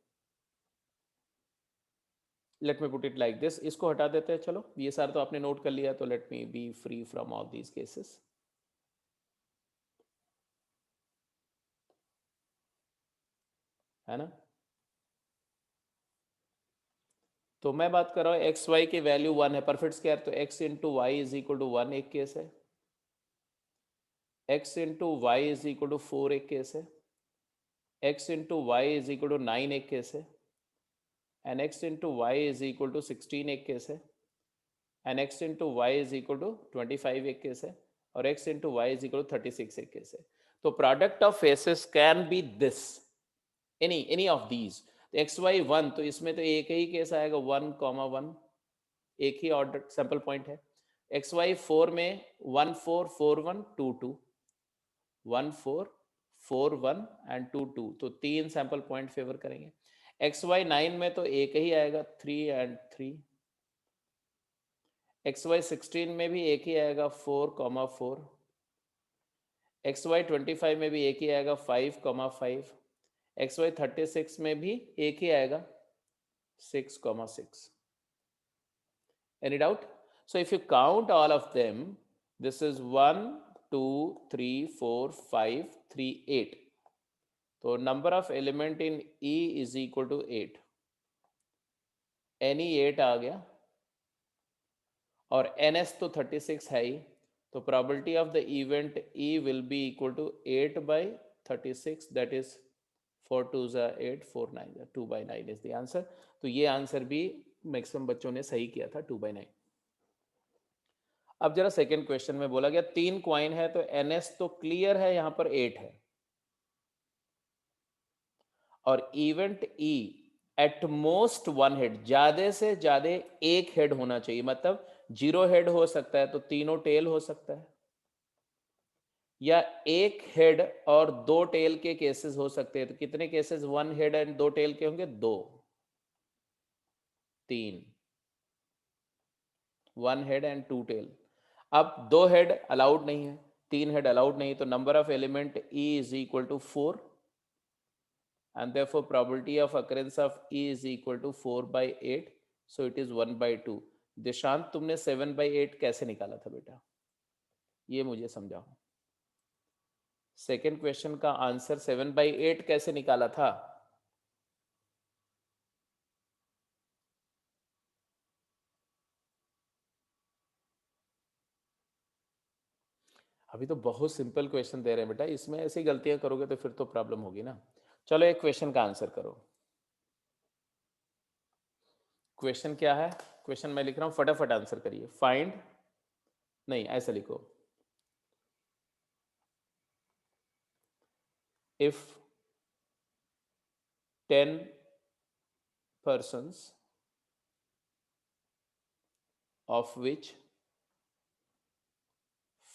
Let me put it like this, इसको हटा देते हैं। चलो ये सारा तो आपने नोट कर लिया, तो let me B free from all these cases, है ना? तो मैं बात कर रहा हूँ एक्स वाई की वैल्यू 1 है, परफेक्ट स्क्वायर, तो x into y is equal to 1 एक केस है, x into y is equal to 4 एक केस है, x into y is equal to 9 एक केस है, and x into y is equal to 16 एक case है, and x into y is equal to 25 एक case है, और x into y is equal to 36 एक केस है। तो product of faces can be this, any of these. X y 1, तो इसमें तो एक ही केस आएगा 1,1, एक ही ऑर्डर सैंपल पॉइंट है। एक्स वाई 4 में 1,4,4,1,2,2, 1,4,4,1 एंड 2,2, तो 3 सैंपल पॉइंट फेवर करेंगे। एक्स वाई 9 में तो एक ही आएगा 3 एंड 3। एक्स वाई 16 में भी एक ही आएगा 4,4। एक्स वाई 25 में भी एक ही आएगा 5,5। एक्स वाई 36 में भी एक ही आएगा 6,6। Any doubt? So if you count all of them, this is 1, 2, 3, 4, 5, 3, 8. So number of element in E is equal to 8. Any 8 आ गया, और ns तो 36 है ही, तो probability of the event E will be equal to 8/36, that is 4 2s are 8, 4 9 2/9 is the answer. तो ये answer भी maximum बच्चों ने सही किया था, 2/9। अब जरा सेकंड क्वेश्चन में बोला गया 3 क्वाइन है, तो ns तो क्लियर है, यहां पर 8 है, और event E at most 1 head, ज्यादा से ज्यादा एक हेड होना चाहिए, मतलब 0 हेड हो सकता है तो तीनों टेल हो सकता है, या एक हेड और 2 टेल के केसेस हो सकते हैं। तो कितने केसेस 1 हेड एंड 2 टेल के होंगे? 2, 3, 1 हेड एंड 2 टेल। अब 2 हेड अलाउड नहीं है, 3 हेड अलाउड नहीं, तो number of element E is equal to 4, and therefore probability of occurrence of E is equal to 4/8, so it is 1/2। Dishant तुमने 7/8 कैसे निकाला था बेटा, ये मुझे समझाओ। सेकेंड क्वेश्चन का आंसर 7/8 कैसे निकाला था? अभी तो बहुत सिंपल क्वेश्चन दे रहे हैं बेटा, इसमें ऐसी गलतियां करोगे तो फिर तो प्रॉब्लम होगी ना। चलो एक क्वेश्चन का आंसर करो। क्वेश्चन क्या है? क्वेश्चन मैं लिख रहा हूं, फटाफट आंसर करिए। फाइंड, नहीं ऐसा लिखो, if 10 persons of which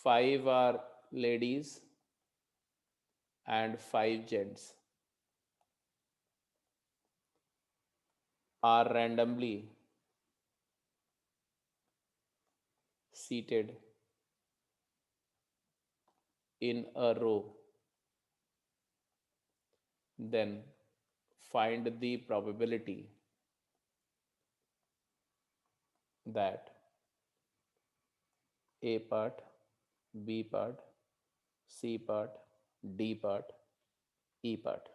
5 are ladies and 5 gents are randomly seated in a row, then find the probability that A part, B part, C part, D part, E part.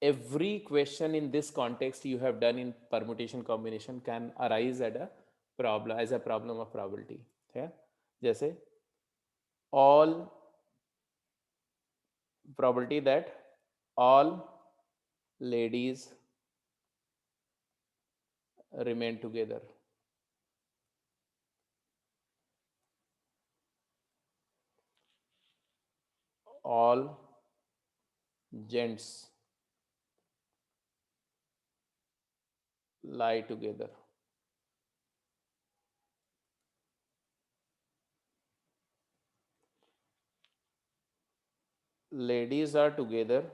every question in this context you have done in permutation combination can arise at a problem as a problem of probability है. जैसे all probability that all ladies remain together. All gents lie together. Ladies are together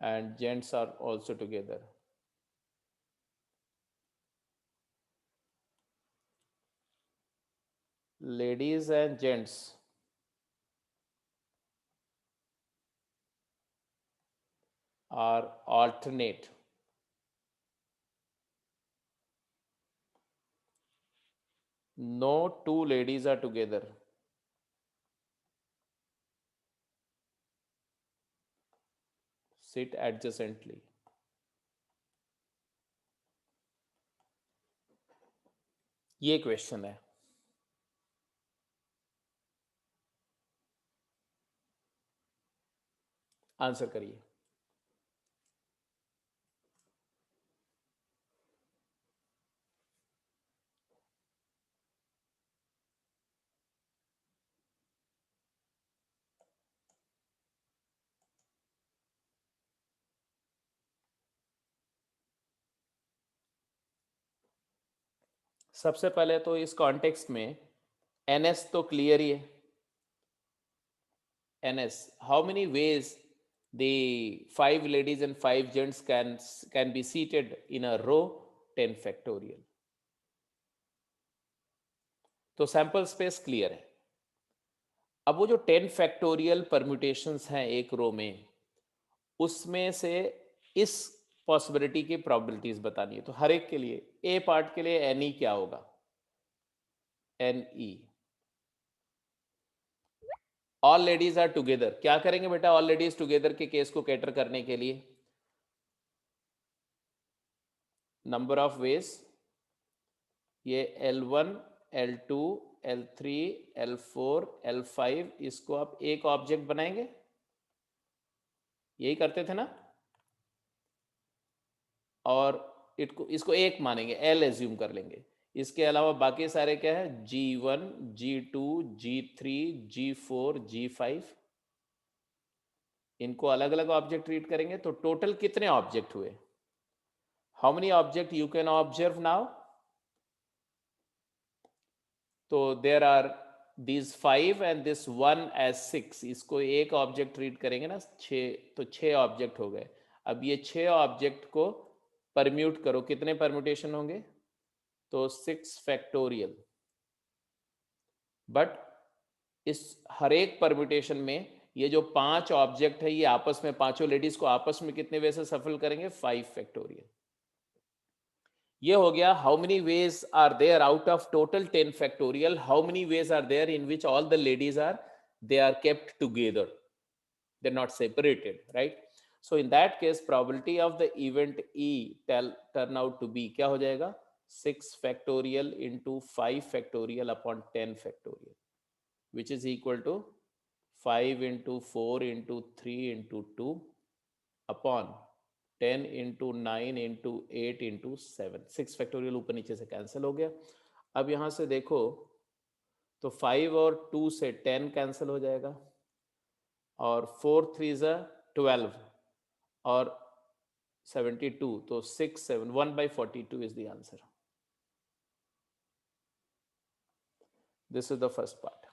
and gents are also together. Ladies and gents are alternate. No two ladies are together. Sit adjacently. ये question है. Answer करिए. सबसे पहले तो इस context में NS तो clear ही है. NS, how many ways the 5 ladies and 5 gents can be seated in a row? 10 factorial. तो सैंपल स्पेस क्लियर है. अब वो जो 10 फैक्टोरियल परम्यूटेशंस हैं एक रो में, उसमें से इस पॉसिबिलिटी की प्रोबेबिलिटीज बतानी है. तो हर एक के लिए ए पार्ट के लिए एन ई क्या होगा? N E. All ladies are together. क्या करेंगे बेटा ऑल लेडीज टुगेदर के केस को कैटर करने के लिए? Number of ways. ये L1, L2, L3, L4, L5, इसको आप एक ऑब्जेक्ट बनाएंगे. यही करते थे ना. और इसको एक मानेंगे, L एज्यूम कर लेंगे. इसके अलावा बाकी सारे क्या है? G1, G2, G3, G4, G5. इनको अलग अलग ऑब्जेक्ट ट्रीट करेंगे. तो टोटल कितने ऑब्जेक्ट हुए? How many object you can observe now? तो there are these 5 and this 1 as 6. इसको एक ऑब्जेक्ट ट्रीट करेंगे ना. 6, तो 6 ऑब्जेक्ट हो गए. अब ये 6 ऑब्जेक्ट को परम्यूट करो. कितने परम्यूटेशन होंगे? तो 6 फैक्टोरियल. बट इस हर एक परम्यूटेशन में ये जो 5 ऑब्जेक्ट है, ये आपस में, पांचों लेडीज को आपस में कितने वे से सफल करेंगे? 5 फैक्टोरियल. ये हो गया how many ways are there out of total 10 factorial. How many ways are there in which all the ladies are kept together, they're not separated, right? So in that case probability of the event E turn out to be क्या हो जाएगा? 6 factorial into 5 factorial upon 10 factorial, which is equal to 5 into 4 into 3 into 2 upon 10 into 9 into 8 into 7. 6 factorial ऊपर नीचे से cancel हो गया. अब यहाँ से देखो तो 5 और 2 से 10 कैंसिल हो जाएगा, और 4 3 12 और 72, तो 6 7 1/42 is the answer. This is the first part.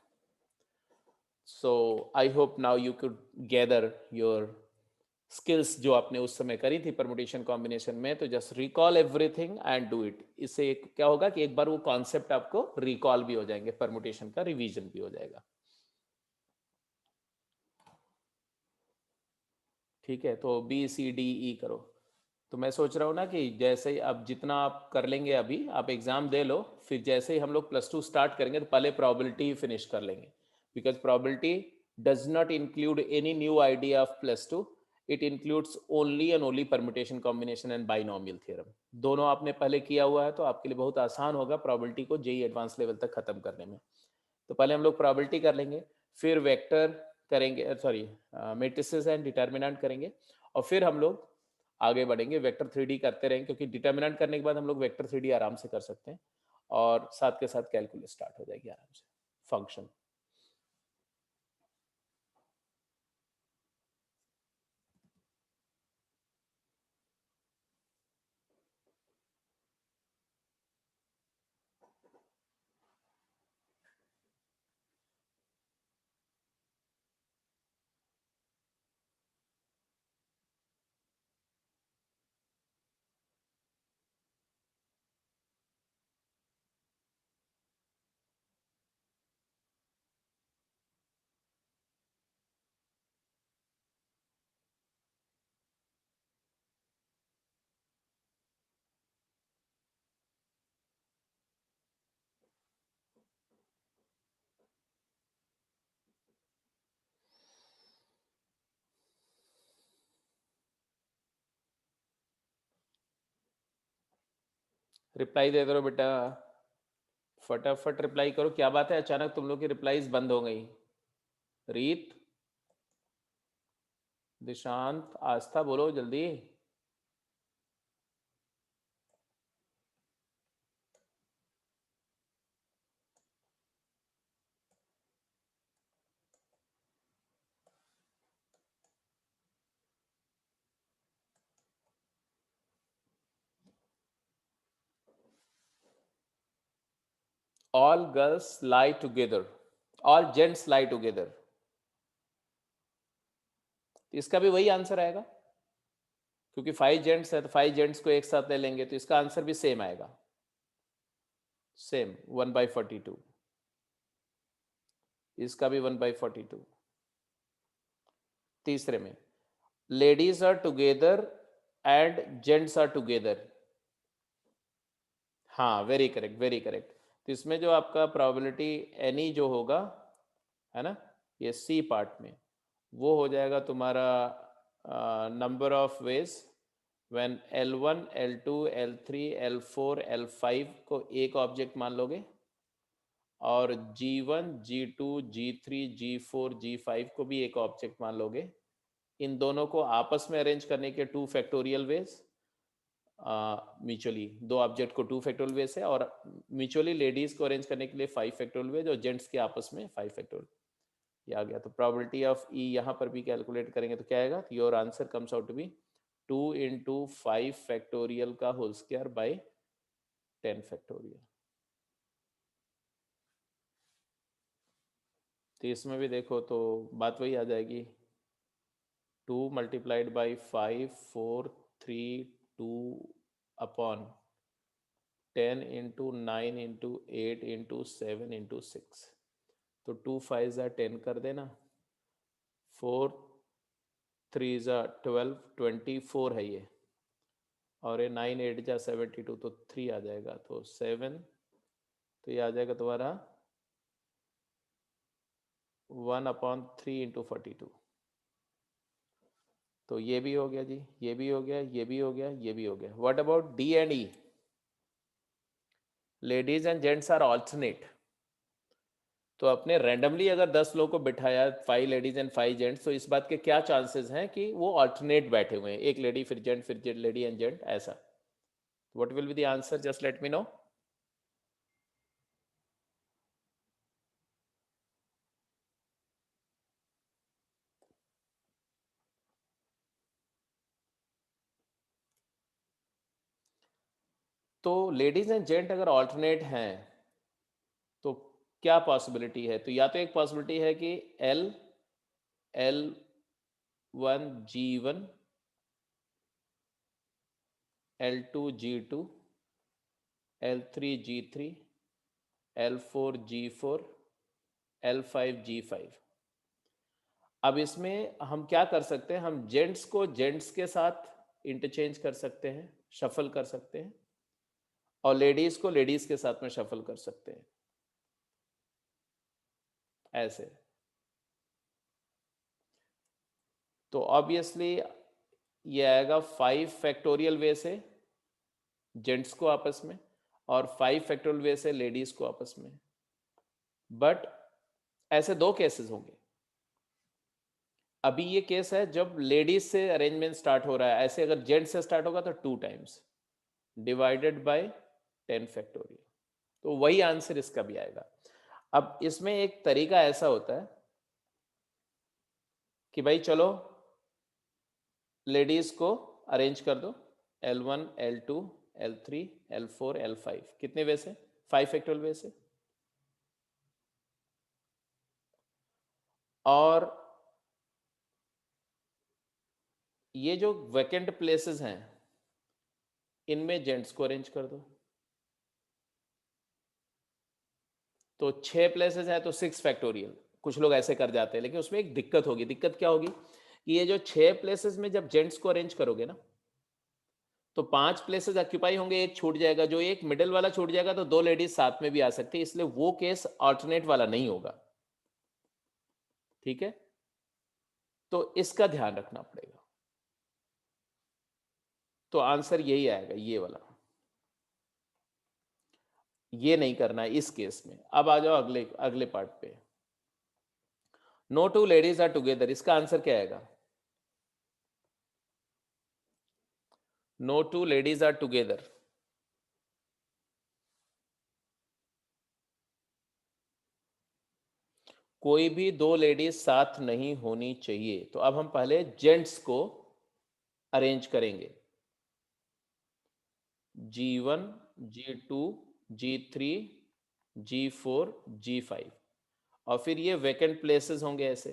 So I hope now you could gather your skills जो आपने उस समय करी थी परमुटेशन कॉम्बिनेशन में. तो just recall everything and do it. इससे क्या होगा कि एक बार वो कॉन्सेप्ट आपको रिकॉल भी हो जाएंगे, परमुटेशन का रिवीजन भी हो जाएगा. ठीक है. तो BCDE करो. तो मैं सोच रहा हूँ ना कि जैसे ही अब जितना आप कर लेंगे, अभी आप एग्जाम दे लो, फिर जैसे ही हम लोग +2 स्टार्ट करेंगे तो पहले प्रोबेबिलिटी फिनिश कर लेंगे. Because probability does not include any new idea of plus 2. It includes only and only permutation, combination and binomial theorem. दोनों आपने पहले किया हुआ है तो आपके लिए बहुत आसान होगा प्रोबेबिलिटी को जेई एडवांस लेवल तक खत्म करने में. तो पहले हम लोग प्रोबेबिलिटी कर लेंगे, फिर वेक्टर करेंगे, सॉरी मैट्रिसेस एंड डिटर्मिनेंट करेंगे, और फिर हम लोग आगे बढ़ेंगे, वेक्टर 3D करते रहेंगे, क्योंकि डिटर्मिनेंट करने के बाद हम लोग वेक्टर 3D आराम से कर सकते हैं, और साथ के साथ कैलकुलस स्टार्ट हो जाएगी आराम से फंक्शन. रिप्लाई दे दो बेटा, फटाफट रिप्लाई करो. क्या बात है, अचानक तुम लोग की रिप्लाईज बंद हो गई? रीत, दिशांत, आस्था, बोलो जल्दी. ऑल गर्ल्स लाई टुगेदर, ऑल जेंट्स लाई टुगेदर. इसका भी वही आंसर आएगा, क्योंकि 5 जेंट्स है तो 5 जेंट्स को एक साथ ले लेंगे, तो इसका आंसर भी सेम आएगा, सेम 1/42. इसका भी 1/42. तीसरे में ladies are together and gents are together. हाँ, वेरी करेक्ट, वेरी करेक्ट. तो इसमें जो आपका प्रोबेबिलिटी एनी जो होगा, है ना, ये सी पार्ट में, वो हो जाएगा तुम्हारा number of veg when L1, L2, L3, L4, L5 को एक ऑब्जेक्ट मान लोगे, और G1, G2, G3, G4, G5 को भी एक ऑब्जेक्ट मान लोगे. इन दोनों को आपस में अरेंज करने के 2 फैक्टोरियल वेज, म्यूचुअली 2 ऑब्जेक्ट को 2 फैक्टोरियल वेज है, और म्यूचुअली लेडीज को अरेंज करने के लिए 5 फैक्टोरियल वेज, और जेंट्स के आपस में 5 फैक्टोरियल. ये आ गया. तो प्रोबेबिलिटी ऑफ ई यहाँ पर भी कैलकुलेट करेंगे तो क्या आएगा, your answer comes out to be 2 into 5 factorial का होल स्क्वायर बाई 10 फैक्टोरियल. तो इसमें भी देखो तो बात वही आ जाएगी, 2 multiplied by 5, 4, 3, 2 upon 10 into 9 into 8 into 7 into 6. तो 2 5 जा 10 कर देना, 4 3 जा 12, 24 है ये, और ये 9 8 जा 72, तो 3 आ जाएगा, तो 7, तो ये आ जाएगा तुम्हारा 1/3 into 42. तो ये भी हो गया जी, ये भी हो गया, ये भी हो गया, ये भी हो गया. What about D and E? Ladies and gents are alternate. तो अपने रैंडमली अगर 10 लोगों को बिठाया, 5 लेडीज एंड 5 जेंट्स, तो इस बात के क्या चांसेस हैं कि वो ऑल्टरनेट बैठे हुए हैं, एक लेडी फिर जेंट, फिर लेडी एंड जेंट, ऐसा. What will be the answer, just let me know. तो लेडीज एंड जेंट अगर ऑल्टरनेट हैं तो क्या पॉसिबिलिटी है? तो या तो एक पॉसिबिलिटी है कि L1 G1, L2 G2, L3 G3, L4 G4, L5 G5. अब इसमें हम क्या कर सकते हैं, हम जेंट्स को जेंट्स के साथ इंटरचेंज कर सकते हैं, शफल कर सकते हैं, और लेडीज को लेडीज के साथ में शफल कर सकते हैं, ऐसे. तो ऑब्वियसली ये आएगा 5 फैक्टोरियल वे से जेंट्स को आपस में और 5 फैक्टोरियल वे से लेडीज को आपस में। बट ऐसे 2 केसेस होंगे। अभी ये केस है जब लेडीज से अरेंजमेंट स्टार्ट हो रहा है, ऐसे अगर जेंट से स्टार्ट होगा तो 2 टाइम्स डिवाइडेड बाय 10 फैक्टोरियल, तो वही आंसर इसका भी आएगा। अब इसमें एक तरीका ऐसा होता है कि भाई चलो लेडीज को अरेंज कर दो L1, L2, L3, L4, L5, कितने वे से? 5 फैक्टोरियल वे से। और ये जो वैकेंट प्लेसेस हैं इनमें जेंट्स को अरेंज कर दो। तो 6 प्लेसेस है तो 6 फैक्टोरियल। कुछ लोग ऐसे कर जाते हैं, लेकिन उसमें एक दिक्कत होगी। दिक्कत क्या होगी कि ये जो 6 प्लेसेस में जब जेंट्स को अरेंज करोगे ना, तो 5 प्लेसेस ऑक्यूपाई होंगे, एक छूट जाएगा। जो एक मिडिल वाला छूट जाएगा तो 2 लेडीज साथ में भी आ सकती है, इसलिए वो केस ऑल्टरनेट वाला नहीं होगा। ठीक है, तो इसका ध्यान रखना पड़ेगा। तो आंसर यही आएगा, ये वाला। ये नहीं करना है इस केस में। अब आ जाओ अगले अगले पार्ट पे। No two ladies are together, इसका आंसर क्या आएगा? No two ladies are together, कोई भी 2 लेडीज साथ नहीं होनी चाहिए। तो अब हम पहले जेंट्स को अरेंज करेंगे, G1, G2, G3, G4, G5, और फिर ये वैकेंट प्लेसेस होंगे ऐसे।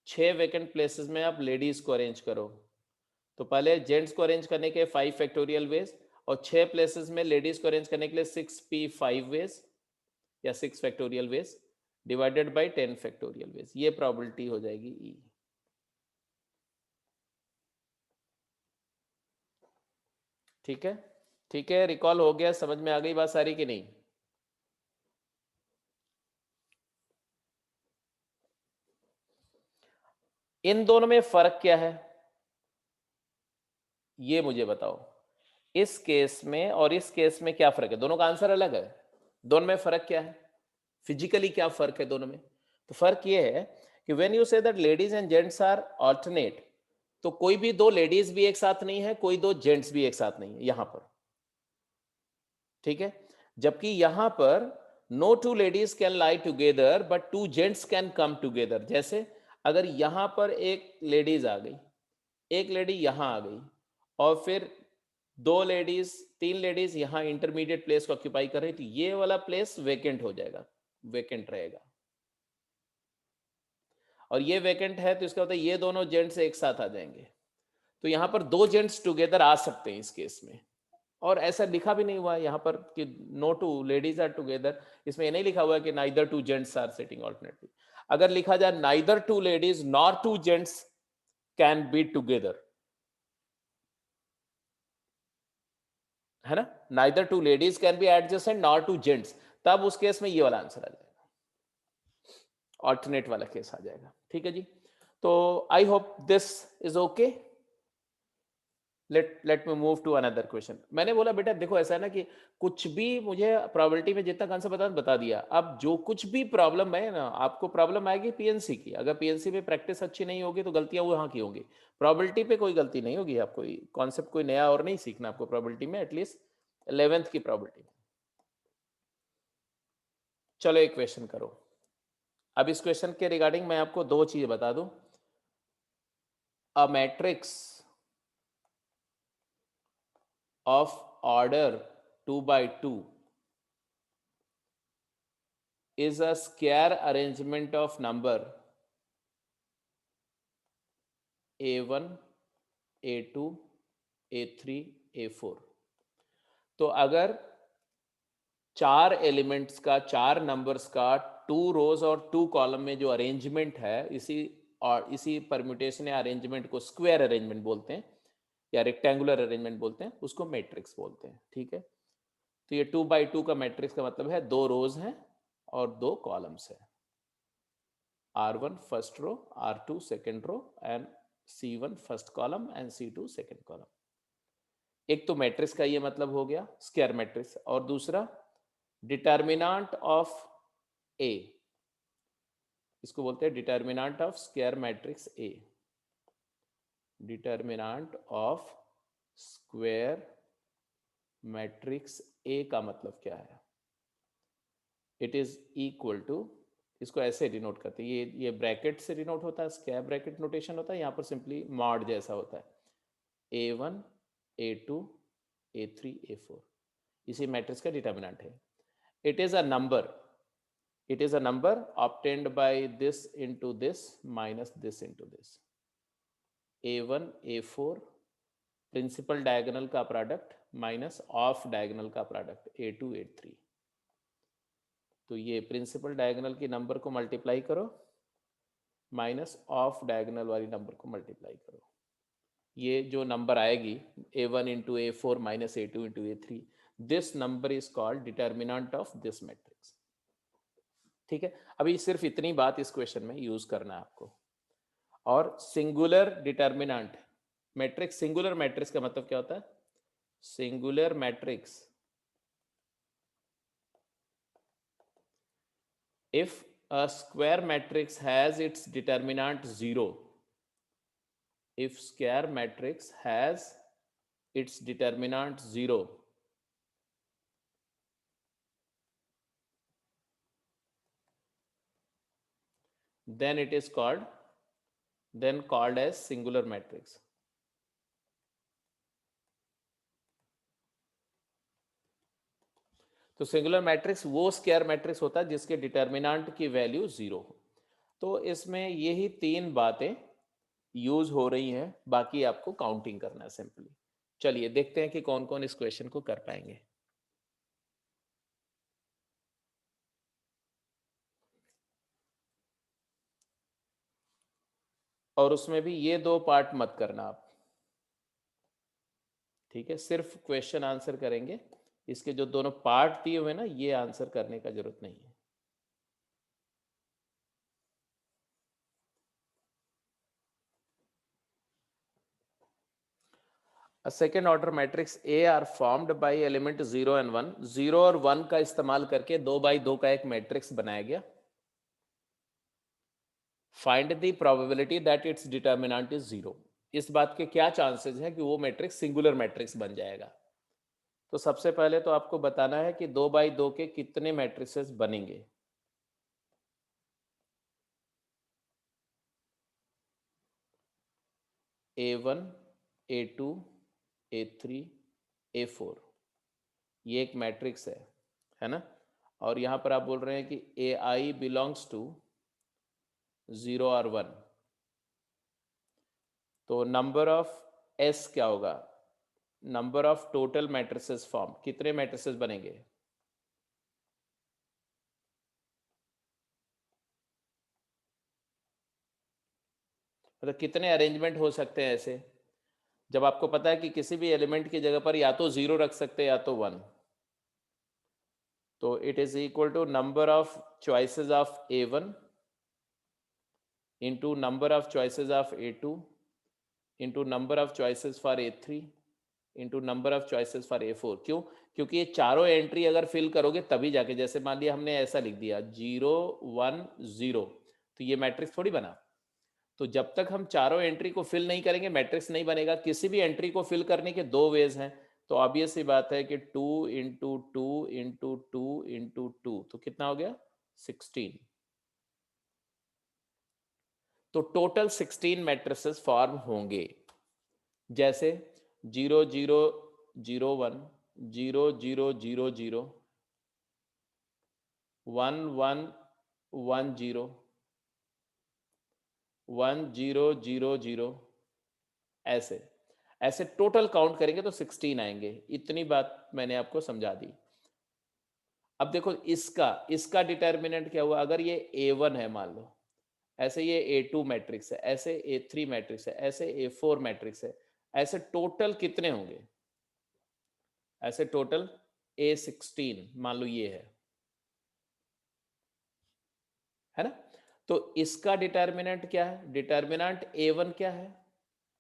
6 वैकेंट प्लेसेस में आप लेडीज को अरेंज करो। तो पहले जेंट्स को अरेंज करने के 5 फैक्टोरियल वेज, और 6 प्लेसेस में लेडीज को अरेंज करने के लिए 6p5 वेज या 6 factorial veg divided by 10 factorial veg. ये प्रोबेबिलिटी हो जाएगी E। ठीक है, ठीक है, रिकॉल हो गया? समझ में आ गई बात सारी कि नहीं? इन दोनों में फर्क क्या है ये मुझे बताओ। इस केस में और इस केस में क्या फर्क है? दोनों का आंसर अलग है। दोनों में फर्क क्या है? फिजिकली क्या फर्क है दोनों में? तो फर्क ये है कि when you say that ladies and gents are alternate, तो कोई भी 2 लेडीज भी एक साथ नहीं है, कोई 2 जेंट्स भी एक साथ नहीं है यहां पर। ठीक है, जबकि यहां पर no 2 ladies can lie together but 2 gents can come together. जैसे अगर यहां पर एक लेडीज आ गई, एक लेडी यहां आ गई, और फिर 2 लेडीज 3 लेडीज यहां इंटरमीडिएट प्लेस को ऑक्यूपाई कर रही, तो ये वाला प्लेस वेकेंट हो जाएगा, वेकेंट रहेगा। और ये वेकेंट है तो इसका मतलब ये दोनों जेंट्स एक साथ आ जाएंगे। तो यहां पर 2 जेंट्स टुगेदर आ सकते हैं इस केस में। और ऐसा लिखा भी नहीं हुआ है यहाँ पर कि no two ladies are together. इसमें ये नहीं लिखा हुआ है कि neither 2 gents are sitting alternately. अगर लिखा जाए neither 2 ladies nor 2 gents can be together, है ना, neither 2 ladies can be adjusted nor 2 gents, तब उस केस में ये वाला आंसर आ जाएगा, ऑल्टरनेट वाला केस आ जाएगा। ठीक है जी, तो I hope this is okay. Let me move to another question. मैंने बोला बेटा देखो ऐसा है ना कि कुछ भी मुझे प्रोबेबिलिटी में जितना आंसर बता दिया। अब जो कुछ भी प्रॉब्लम है ना, आपको प्रॉब्लम आएगी पीएनसी की। अगर पीएनसी में प्रैक्टिस अच्छी नहीं होगी तो गलतियां वहां की होंगी। प्रोबेबिलिटी पे कोई गलती नहीं होगी। आपको कॉन्सेप्ट कोई नया और नहीं सीखना आपको प्रोबेबिलिटी में, एटलीस्ट 11th की प्रोबेबिलिटी में। चलो एक क्वेश्चन करो। अब इस क्वेश्चन के रिगार्डिंग मैं आपको 2 चीज बता दूं। A matrix of order 2 by 2 is a square arrangement of number a1, a2, a3, a4। तो अगर 4 एलिमेंट्स का, 4 नंबर्स का 2 रोज और 2 कॉलम में जो अरेंजमेंट है, इसी परम्यूटेशन या अरेंजमेंट को स्क्वायर अरेंजमेंट बोलते हैं या रेक्टेंगुलर अरेंजमेंट बोलते हैं, उसको मैट्रिक्स बोलते हैं। ठीक है, तो ये 2 by 2 का मैट्रिक्स का मतलब है 2 रोज हैं और 2 कॉलम्स हैं। R1 first row, R2 second row and C1 first column and C2 second column. एक तो मैट्रिक्स का ये मतलब हो गया स्क्वायर मैट्रिक्स, और दूसरा डिटर्मिनेंट ऑफ ए, इसको बोलते हैं determinant of square matrix A. Determinant of square matrix A का मतलब क्या है? इट इज इक्वल टू, इसको ऐसे डिनोट करते हैं, ये ब्रैकेट से डिनोट होता है, स्क्वायर ब्रैकेट नोटेशन होता है, यहाँ पर सिंपली मॉड जैसा होता है, A1 A2 A3 A4, इसी मैट्रिक्स का डिटर्मिनेंट है। It is a number, it is a number obtained by this into this minus this into this। A1 A4 principal diagonal का प्रोडक्ट माइनस ऑफ डायगोनल का product A2 A3। तो ये principal diagonal की number को multiply करो minus of diagonal वाली number को multiply करो, ये जो नंबर आएगी A1 into A4 minus A2 into A3, this number is called determinant of this matrix. ठीक है, अभी सिर्फ इतनी बात इस क्वेश्चन में यूज करना है आपको। और singular determinant matrix, singular matrix का मतलब क्या होता है? Singular matrix, if a square matrix has its determinant 0, if square matrix has its determinant 0, then it is called as singular matrix। तो सिंगुलर मैट्रिक्स वो स्क्वायर मैट्रिक्स होता है जिसके डिटर्मिनेंट की वैल्यू 0 हो। तो इसमें यही तीन बातें यूज हो रही हैं, बाकी आपको काउंटिंग करना है सिंपली। चलिए देखते हैं कि कौन कौन इस क्वेश्चन को कर पाएंगे। और उसमें भी ये दो पार्ट मत करना आप, ठीक है, सिर्फ क्वेश्चन आंसर करेंगे, इसके जो दोनों पार्ट दिए हुए ना ये आंसर करने का जरूरत नहीं है। A second order matrix A are formed by element 0 and 1। 0 और 1 का इस्तेमाल करके 2 बाई 2 का एक मैट्रिक्स बनाया गया। Find the probability that its determinant is 0। इस बात के क्या चांसेस हैं कि वो मैट्रिक्स सिंगुलर मैट्रिक्स बन जाएगा? तो सबसे पहले तो आपको बताना है कि 2 बाई 2 के कितने मैट्रिसेस बनेंगे। A1 A2 A3 A4, ये एक मैट्रिक्स है ना? और यहां पर आप बोल रहे हैं कि AI बिलोंग्स टू 0 और 1, तो नंबर ऑफ S क्या होगा? Number of total matrices form, कितने मैट्रिसेस बनेंगे? मतलब कितने अरेंजमेंट हो सकते हैं ऐसे, जब आपको पता है कि किसी भी एलिमेंट की जगह पर या तो 0 रख सकते हैं या तो 1। तो it is equal to number of choices of A1 into number of choices of A2 into number of choices for A3 into number of choices for A4। क्यों? क्योंकि ये चारों एंट्री अगर फिल करोगे तभी जाके, जैसे मान लिया हमने ऐसा लिख दिया 0 1 0, तो ये मैट्रिक्स थोड़ी बना। तो जब तक हम चारों एंट्री को फिल नहीं करेंगे मैट्रिक्स नहीं बनेगा। किसी भी एंट्री को फिल करने के दो वेज हैं, तो ऑब्वियस सी बात है कि 2 इंटू 2 इंटू 2 इंटू 2, तो कितना हो गया? 16। तो टोटल 16 मैट्रिसेस फॉर्म होंगे, जैसे 0 0 0 1 0 0 0 0 1 1 1 0 1 0 0 0, ऐसे ऐसे टोटल काउंट करेंगे तो 16 आएंगे। इतनी बात मैंने आपको समझा दी। अब देखो इसका इसका डिटर्मिनेंट क्या हुआ? अगर ये A1 है मान लो, ऐसे ये A2 मैट्रिक्स है, ऐसे A3 मैट्रिक्स है, ऐसे A4 मैट्रिक्स है, ऐसे टोटल कितने होंगे? ऐसे टोटल A16 मान लो ये है ना? तो इसका डिटर्मिनेंट क्या है? डिटर्मिनेंट A1 क्या है?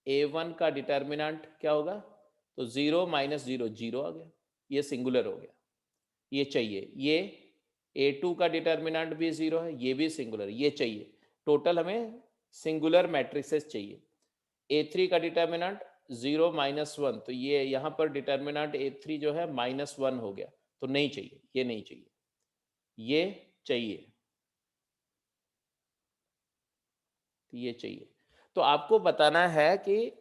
A1 का डिटर्मिनेंट क्या होगा? तो 0 माइनस 0 0 आ गया, ये सिंगुलर हो गया, ये चाहिए। ये A2 का डिटर्मिनेंट भी 0 है, ये भी सिंगुलर, ये चाहिए। टोटल हमें सिंगुलर मैट्रिसेस चाहिए। A3 का डिटर्मिनेंट 0 माइनस 1, तो ये यहाँ पर डिटर्मिनेंट A3 जो है -1 हो गया, तो नहीं चाहिए, ये नहीं चाहिए, ये चाहिए, तो ये चाहिए। तो आपको बताना है कि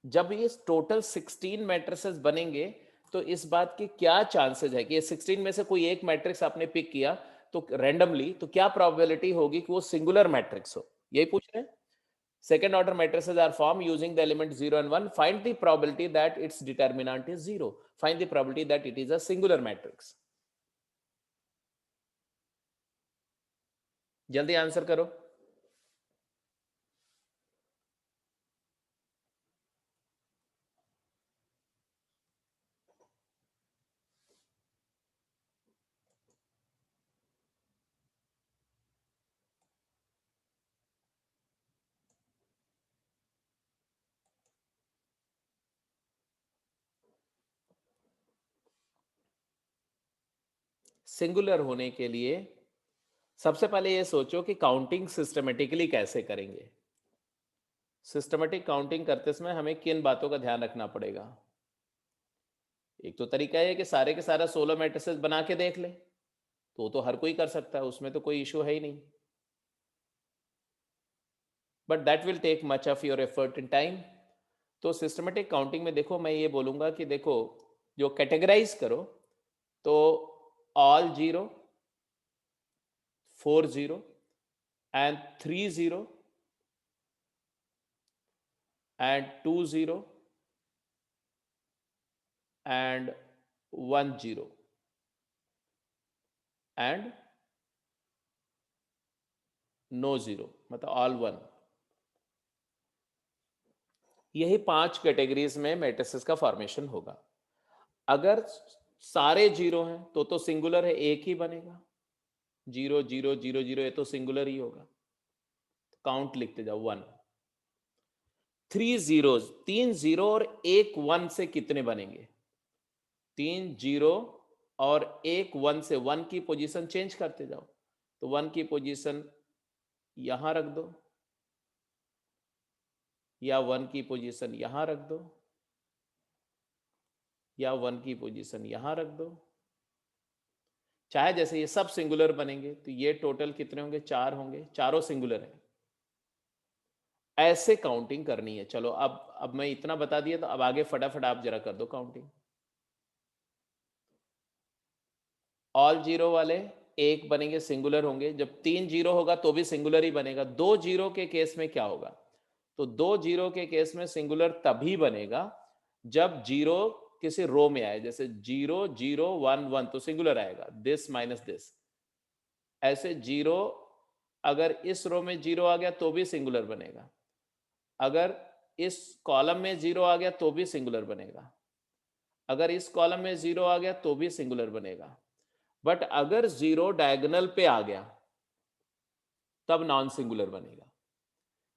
जब ये टोटल 16 मैट्रिसेस बनेंगे तो इस बात के क्या चांसेस है कि ये 16 में से कोई एक मैट्रिक्स आपने पिक किया तो रैंडमली, तो क्या प्रोबेबिलिटी होगी कि वो सिंगुलर मैट्रिक्स हो, यही पूछ रहे हैं। Second order matrices are formed using the element 0 and 1. Find the probability that its determinant is 0. Find the probability that it is a singular matrix. जल्दी आंसर करो। सिंगुलर होने के लिए सबसे पहले ये सोचो कि काउंटिंग सिस्टमेटिकली कैसे करेंगे। सिस्टमेटिक काउंटिंग करते समय हमें किन बातों का ध्यान रखना पड़ेगा? एक तो तरीका है कि सारे के सारा 16 मैट्रिसेस बना के देख ले, तो हर कोई कर सकता है, उसमें तो कोई इशू है ही नहीं, but that will take much of your effort in time. तो सिस्टमेटिक काउंटिंग में देखो, मैं ये बोलूंगा कि देखो, जो कैटेगराइज करो, तो all 0, 4 0 and 3 0 and 2 0 and 1 0 and no 0, मतलब ऑल 1। यही 5 कैटेगरीज में मैट्रिसेस का फॉर्मेशन होगा। अगर सारे 0 हैं तो सिंगुलर है, एक ही बनेगा। 0 0 0 0, ये तो सिंगुलर ही होगा, काउंट लिखते जाओ 1। 3 जीरोज, 3 0 और एक 1 से कितने बनेंगे? 3 0 और एक 1 से 1 की पोजीशन चेंज करते जाओ, तो 1 की पोजीशन यहां रख दो, या 1 की पोजीशन यहां रख दो, या 1 की पोजीशन यहां रख दो। चाहे जैसे ये सब सिंगुलर बनेंगे, तो ये टोटल कितने होंगे? 4 होंगे, चारों सिंगुलर है। ऐसे काउंटिंग करनी है। चलो अब मैं इतना बता दिया, तो अब आगे फटाफट आप जरा कर दो काउंटिंग। ऑल 0 वाले एक बनेंगे, सिंगुलर होंगे। जब 3 0 होगा तो भी सिंगुलर ही बनेगा। 2 0 के केस में क्या होगा? तो 2 0 के केस में सिंगुलर तभी बनेगा जब 0 किसी रो में आए, जैसे 0 0 1 1, तो सिंगुलर आएगा, दिस माइनस दिस। ऐसे 0 अगर इस रो में 0 आ गया तो भी सिंगुलर बनेगा, अगर इस कॉलम में 0 आ गया तो भी सिंगुलर बनेगा, अगर इस कॉलम में 0 आ गया तो भी सिंगुलर बनेगा। बट अगर 0 डायगोनल पे आ गया तब नॉन सिंगुलर बनेगा।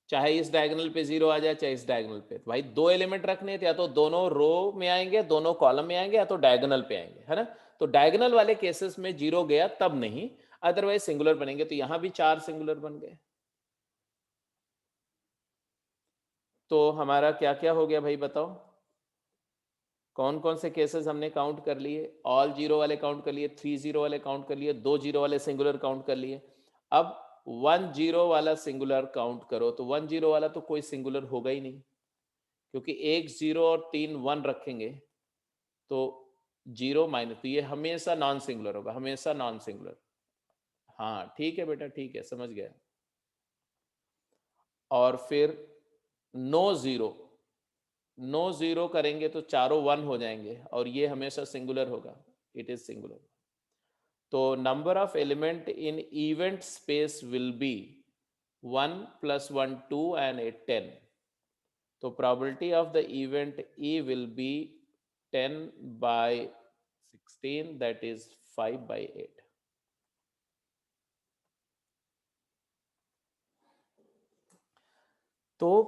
चाहे इस डायगोनल पे 0 आ जाए, चाहे इस डायगोनल पे। तो भाई दो एलिमेंट रखने हैं, तो या तो दोनों रो में आएंगे, दोनों कॉलम में आएंगे, या तो डायगोनल पे आएंगे, है ना। तो डायगोनल वाले केसेस में 0 गया तब नहीं, अदरवाइज सिंगुलर बनेंगे। तो यहां भी 4 सिंगुलर बन गए। तो हमारा क्या क्या हो गया भाई, बताओ? कौन कौन से केसेस हमने काउंट कर लिए? ऑल 0 वाले काउंट कर लिए, 3 0 वाले काउंट कर लिए, 2 0 वाले सिंगुलर काउंट कर लिए। अब 1 0 वाला सिंगुलर काउंट करो, तो 1 0 वाला तो कोई सिंगुलर होगा ही नहीं, क्योंकि एक 0 और 3 1 रखेंगे तो 0 माइनस, तो ये हमेशा नॉन सिंगुलर होगा, हमेशा नॉन सिंगुलर। हाँ ठीक है बेटा, ठीक है, समझ गया। और फिर नो 0, नो 0 करेंगे तो चारों 1 हो जाएंगे, और ये हमेशा सिंगुलर होगा, इट इज सिंगुलर। तो number of element in event space will be 1 + 1 2 and 8 10. तो probability of the event E will be 10/16, that is 5/8. तो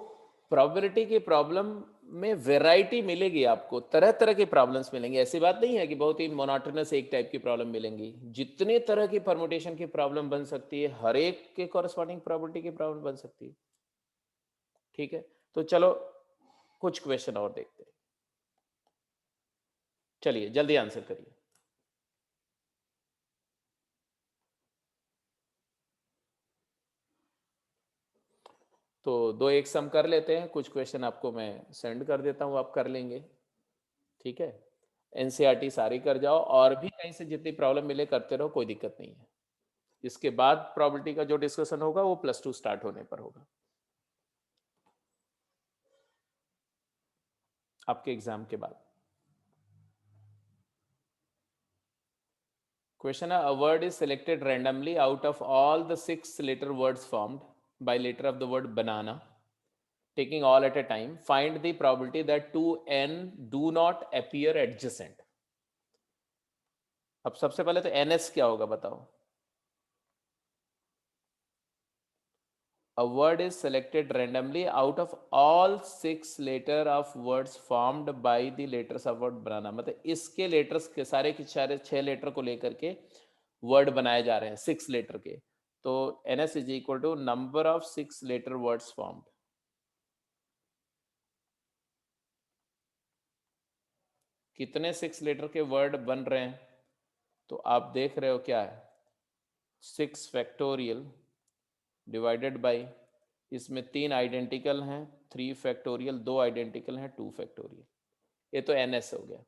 प्रोबेबिलिटी की प्रॉब्लम में वैरायटी मिलेगी आपको, तरह तरह की प्रॉब्लम्स मिलेंगी। ऐसी बात नहीं है कि बहुत ही मोनोटोनस एक टाइप की प्रॉब्लम मिलेंगी। जितने तरह की परमुटेशन की प्रॉब्लम बन सकती है, हर एक के कॉरस्पॉन्डिंग प्रोबेबिलिटी की प्रॉब्लम बन सकती है। ठीक है, तो चलो कुछ क्वेश्चन और देखते हैं। चलिए जल्दी आंसर करिए। तो दो एक सम कर लेते हैं, कुछ क्वेश्चन आपको मैं सेंड कर देता हूँ, आप कर लेंगे। ठीक है, एनसीईआरटी सारी कर जाओ, और भी कहीं से जितनी प्रॉब्लम मिले करते रहो, कोई दिक्कत नहीं है। इसके बाद प्रोबेबिलिटी का जो डिस्कशन होगा वो +2 स्टार्ट होने पर होगा, आपके एग्जाम के बाद। क्वेश्चन है, a word is selected randomly out of all the 6 letter words formed by letter of the word banana, taking all at a time. Find the probability that 2n do not appear adjacent. अब सबसे पहले तो ns क्या होगा बताओ। A word is selected randomly out of all 6 letter of words formed by the letters of word banana, मतलब इसके letters के सारे के सारे 6 लेटर को लेकर के वर्ड बनाए जा रहे हैं 6 लेटर के। तो ns is equal to number of 6 letter words formed. कितने 6 लेटर के वर्ड बन रहे हैं, तो आप देख रहे हो क्या है, 6 फैक्टोरियल डिवाइडेड बाई, इसमें 3 आइडेंटिकल हैं, 3 फैक्टोरियल, 2 आइडेंटिकल हैं, 2 फैक्टोरियल। ये तो ns हो गया।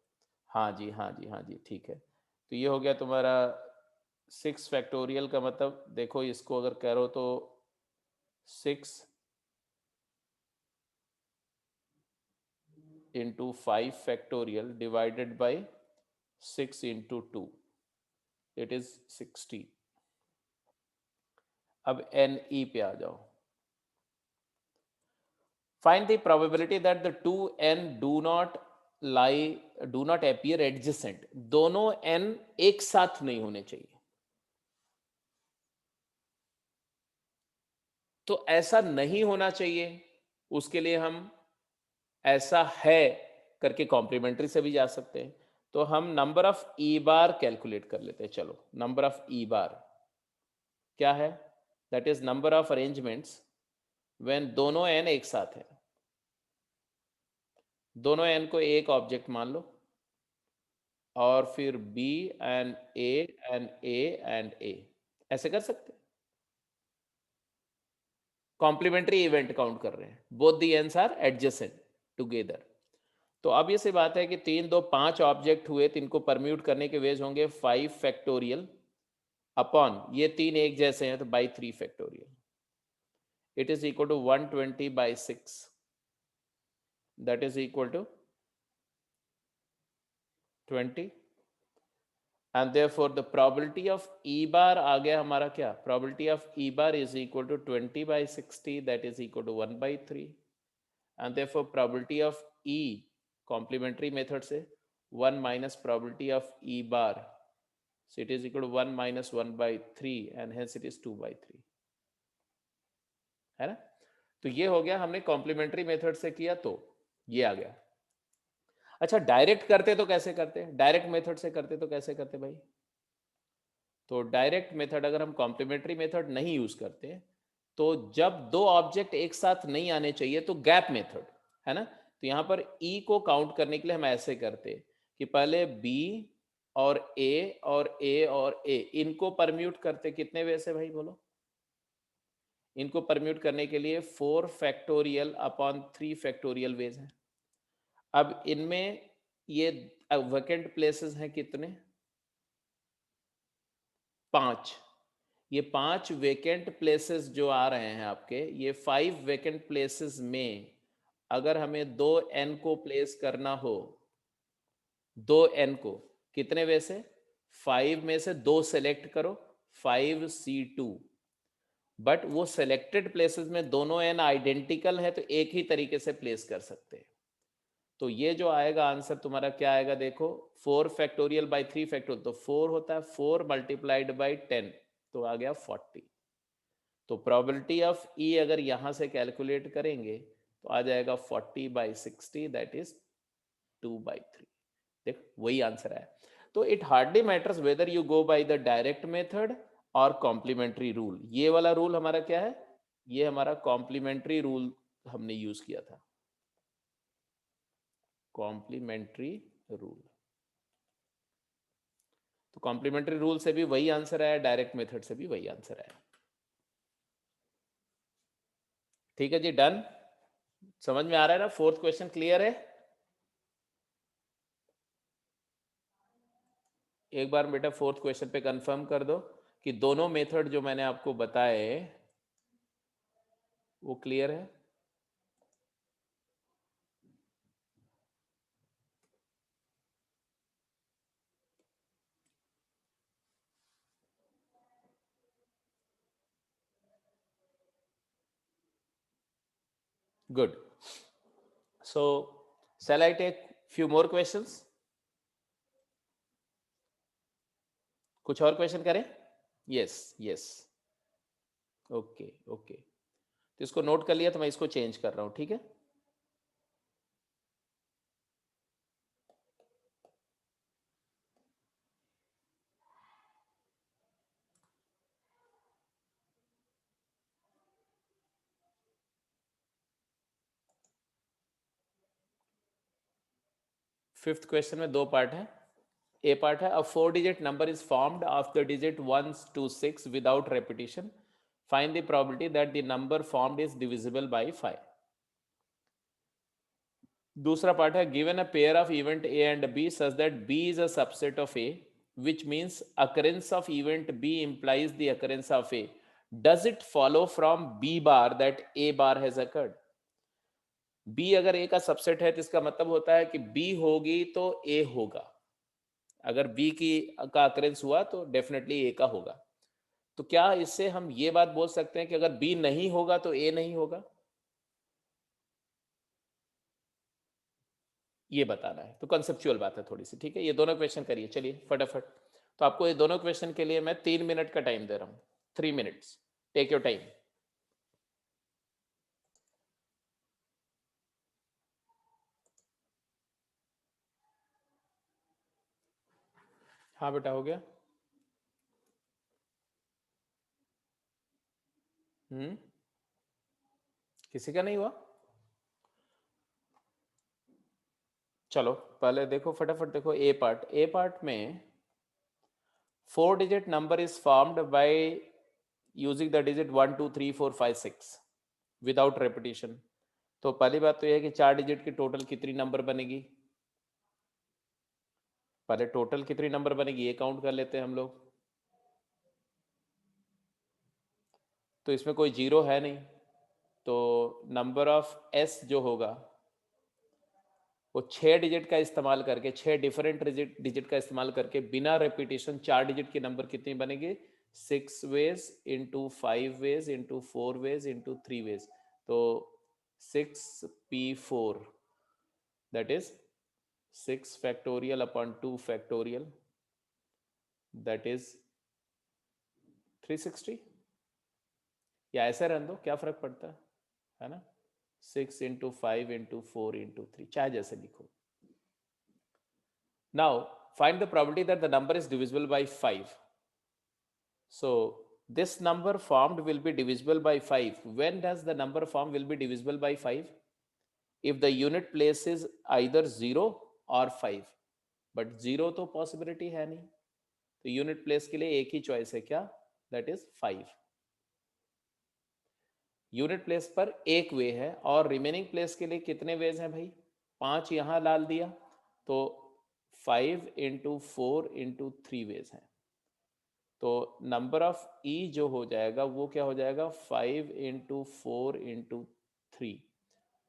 हाँ जी हाँ जी हाँ जी, ठीक है। तो ये हो गया तुम्हारा 6 फैक्टोरियल का मतलब, देखो इसको अगर करो तो 6 into 5 factorial divided by 6 into 2, it is 60। अब NE पे आ जाओ। Find the probability that the 2n do not appear adjacent. दोनों n एक साथ नहीं होने चाहिए। तो ऐसा नहीं होना चाहिए, उसके लिए हम ऐसा है करके कॉम्प्लीमेंट्री से भी जा सकते हैं। तो हम number of E bar calculate कर लेते हैं। चलो, नंबर ऑफ ई बार क्या है, that is number of arrangements when दोनों एन एक साथ है। दोनों एन को एक ऑब्जेक्ट मान लो, और फिर B and A and A and A, ऐसे कर सकते हैं। कॉम्प्लीमेंट्री इवेंट काउंट कर रहे हैं, both the ends are adjacent together. तो अब ये सी बात है कि 3 2 5 ऑब्जेक्ट हुए, तो इनको परम्यूट करने के वेज होंगे 5 फैक्टोरियल अपॉन, ये 3 एक जैसे हैं तो by 3 factorial, it is equal to 120 by 6, that is equal to 20। And therefore the probability of E bar आ गया हमारा क्या, probability of E bar is equal to 20 by 60, that is equal to 1/3। And therefore probability of E complementary method से 1 minus probability of E bar, so it is equal to 1 minus 1/3 and hence it is 2/3, है ना। तो ये हो गया, हमने complementary method से किया तो ये आ गया। अच्छा, डायरेक्ट करते तो कैसे करते, डायरेक्ट मेथड से करते तो कैसे करते भाई। तो डायरेक्ट मेथड अगर हम कॉम्प्लीमेंट्री मेथड नहीं यूज करते, तो जब दो ऑब्जेक्ट एक साथ नहीं आने चाहिए तो गैप मेथड, है ना। तो यहां पर ई को काउंट करने के लिए हम ऐसे करते कि पहले बी और ए और ए और ए, इनको परम्यूट करते कितने वे से भाई बोलो। इनको परम्यूट करने के लिए 4 फैक्टोरियल अपॉन 3 फैक्टोरियल वेज हैं। अब इनमें ये वैकेंट प्लेसेस हैं कितने, 5। ये 5 वेकेंट प्लेसेस जो आ रहे हैं आपके, ये 5 वेकेंट प्लेसेस में अगर हमें 2n को प्लेस करना हो, 2n को कितने वे से, 5 में से 2 सेलेक्ट करो, 5C2। बट वो सेलेक्टेड प्लेसेस में दोनों n आइडेंटिकल है, तो एक ही तरीके से प्लेस कर सकते हैं। तो ये जो आएगा आंसर तुम्हारा क्या आएगा देखो, 4 फैक्टोरियल बाई 3 फैक्टोरियल, तो 4 होता है, 4 मल्टीप्लाइड बाई 10, तो आ गया 40। तो प्रोबेबिलिटी ऑफ ई अगर यहां से कैलकुलेट करेंगे तो आ जाएगा 40/60, दैट इज 2/3। देख वही आंसर है। तो it hardly matters whether you go by the direct method और कॉम्प्लीमेंट्री रूल। ये वाला रूल हमारा क्या है? ये हमारा कॉम्प्लीमेंट्री रूल हमने यूज किया था, कॉम्प्लीमेंट्री रूल। तो कॉम्प्लीमेंट्री रूल से भी वही आंसर आया, डायरेक्ट मेथड से भी वही आंसर आया। ठीक है जी, डन। समझ में आ रहा है ना? फोर्थ क्वेश्चन क्लियर है? एक बार बेटा फोर्थ क्वेश्चन पे कंफर्म कर दो कि दोनों मेथड जो मैंने आपको बताए वो क्लियर है। Good. So shall I take few more questions? कुछ और क्वेश्चन करें? Yes yes, okay okay. तो इसको नोट कर लिया, तो मैं इसको चेंज कर रहा हूं, ठीक है? फिफ्थ क्वेश्चन में दो पार्ट है। ए पार्ट है, a 4 digit number is formed of the digit 1 to 6 without repetition, find the probability that the number formed is divisible by 5। दूसरा पार्ट है, given a pair of event A and B such that B is a subset of A, which means occurrence of event b implies the occurrence of a, does it follow from b bar that a bar has occurred? b अगर a का subset है तो इसका मतलब होता है कि b होगी तो a होगा। अगर b की का अकरेंस हुआ तो डेफिनेटली a का होगा। तो क्या इससे हम ये बात बोल सकते हैं कि अगर b नहीं होगा तो a नहीं होगा? ये बताना है। तो कंसेप्चुअल बात है थोड़ी सी, ठीक है? ये दोनों क्वेश्चन करिए चलिए फटाफट। तो आपको ये दोनों क्वेश्चन के लिए मैं 3 मिनट का टाइम दे रहा हूँ। 3 मिनट्स, टेक योर टाइम। हाँ बेटा, हो गया। किसी का नहीं हुआ? चलो पहले देखो फटाफट, देखो ए पार्ट। ए पार्ट में 4 digit number is formed by using the digit 1 2 3 4 5 6 without repetition. तो पहली बात तो यह है कि 4 डिजिट की टोटल कितनी नंबर बनेगी? पहले टोटल कितनी नंबर बनेगी ये काउंट कर लेते हैं हम लोग। तो इसमें कोई जीरो है नहीं, तो नंबर ऑफ एस जो होगा वो 6 डिजिट का इस्तेमाल करके, 6 डिफरेंट डिजिट का इस्तेमाल करके बिना रेपिटेशन 4 डिजिट की नंबर कितनी बनेगी? 6 ways into 5 ways into 4 ways into 3 ways. तो 6p4, that is 6 factorial upon 2 factorial, that is 360। या ऐसे रहने दो, क्या फर्क पड़ता है ना? 6 into 5 into 4 into 3, चाहे जैसे लिखो। Now find the probability that the number is divisible by 5. So this number formed will be divisible by 5. When does the number formed will be divisible by 5? If the unit place is either 0 or 5. But 0 तो possibility है नहीं, तो unit place के लिए एक ही choice है, क्या? That is 5. Unit place पर एक वे है और रिमेनिंग प्लेस के लिए कितने वेज हैं भाई? 5 यहां डाल दिया तो 5 into 4 into 3 वेज हैं। तो नंबर ऑफ ई जो हो जाएगा वो क्या हो जाएगा? 5 into 4 into 3,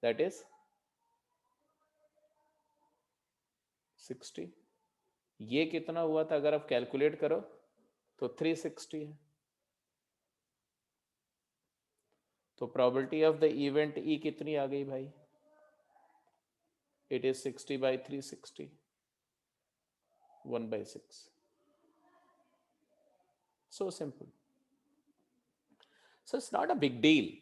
दैट इज 60। ये कितना हुआ था अगर आप कैलकुलेट करो तो 360 है। तो probability of the event E कितनी आ गई भाई? It is 60/360, 1/6। So simple. So it's not a big deal.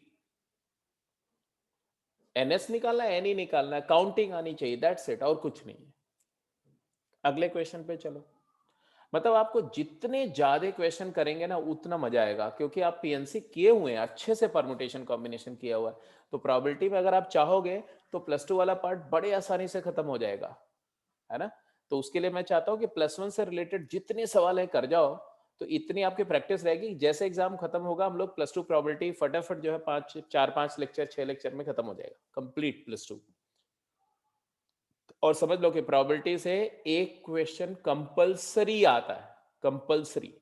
NS निकालना है, एनी निकालना है, काउंटिंग आनी चाहिए, दैट्स इट, और कुछ नहीं है। अगले क्वेश्चन पे चलो। मतलब आपको जितने ज्यादा क्वेश्चन करेंगे ना उतना मजा आएगा, क्योंकि आप पीएनसी किए हुए हैं, अच्छे से परमुटेशन कॉम्बिनेशन किया हुआ है। तो प्रोबेबिलिटी में अगर आप चाहोगे तो +2 वाला पार्ट बड़े आसानी से खत्म हो जाएगा, है ना। तो उसके लिए मैं चाहता हूं कि +1 से रिलेटेड जितने सवाल है कर जाओ, तो इतनी आपकी प्रैक्टिस रहेगी। जैसे एग्जाम खत्म होगा हम लोग +2 प्रोबेबिलिटी फटाफट जो है 4-5 लेक्चर 6 लेक्चर में खत्म हो जाएगा कंप्लीट +2। और समझ लो कि प्रोबेबिलिटी से एक क्वेश्चन कंपलसरी आता है, कंपलसरी।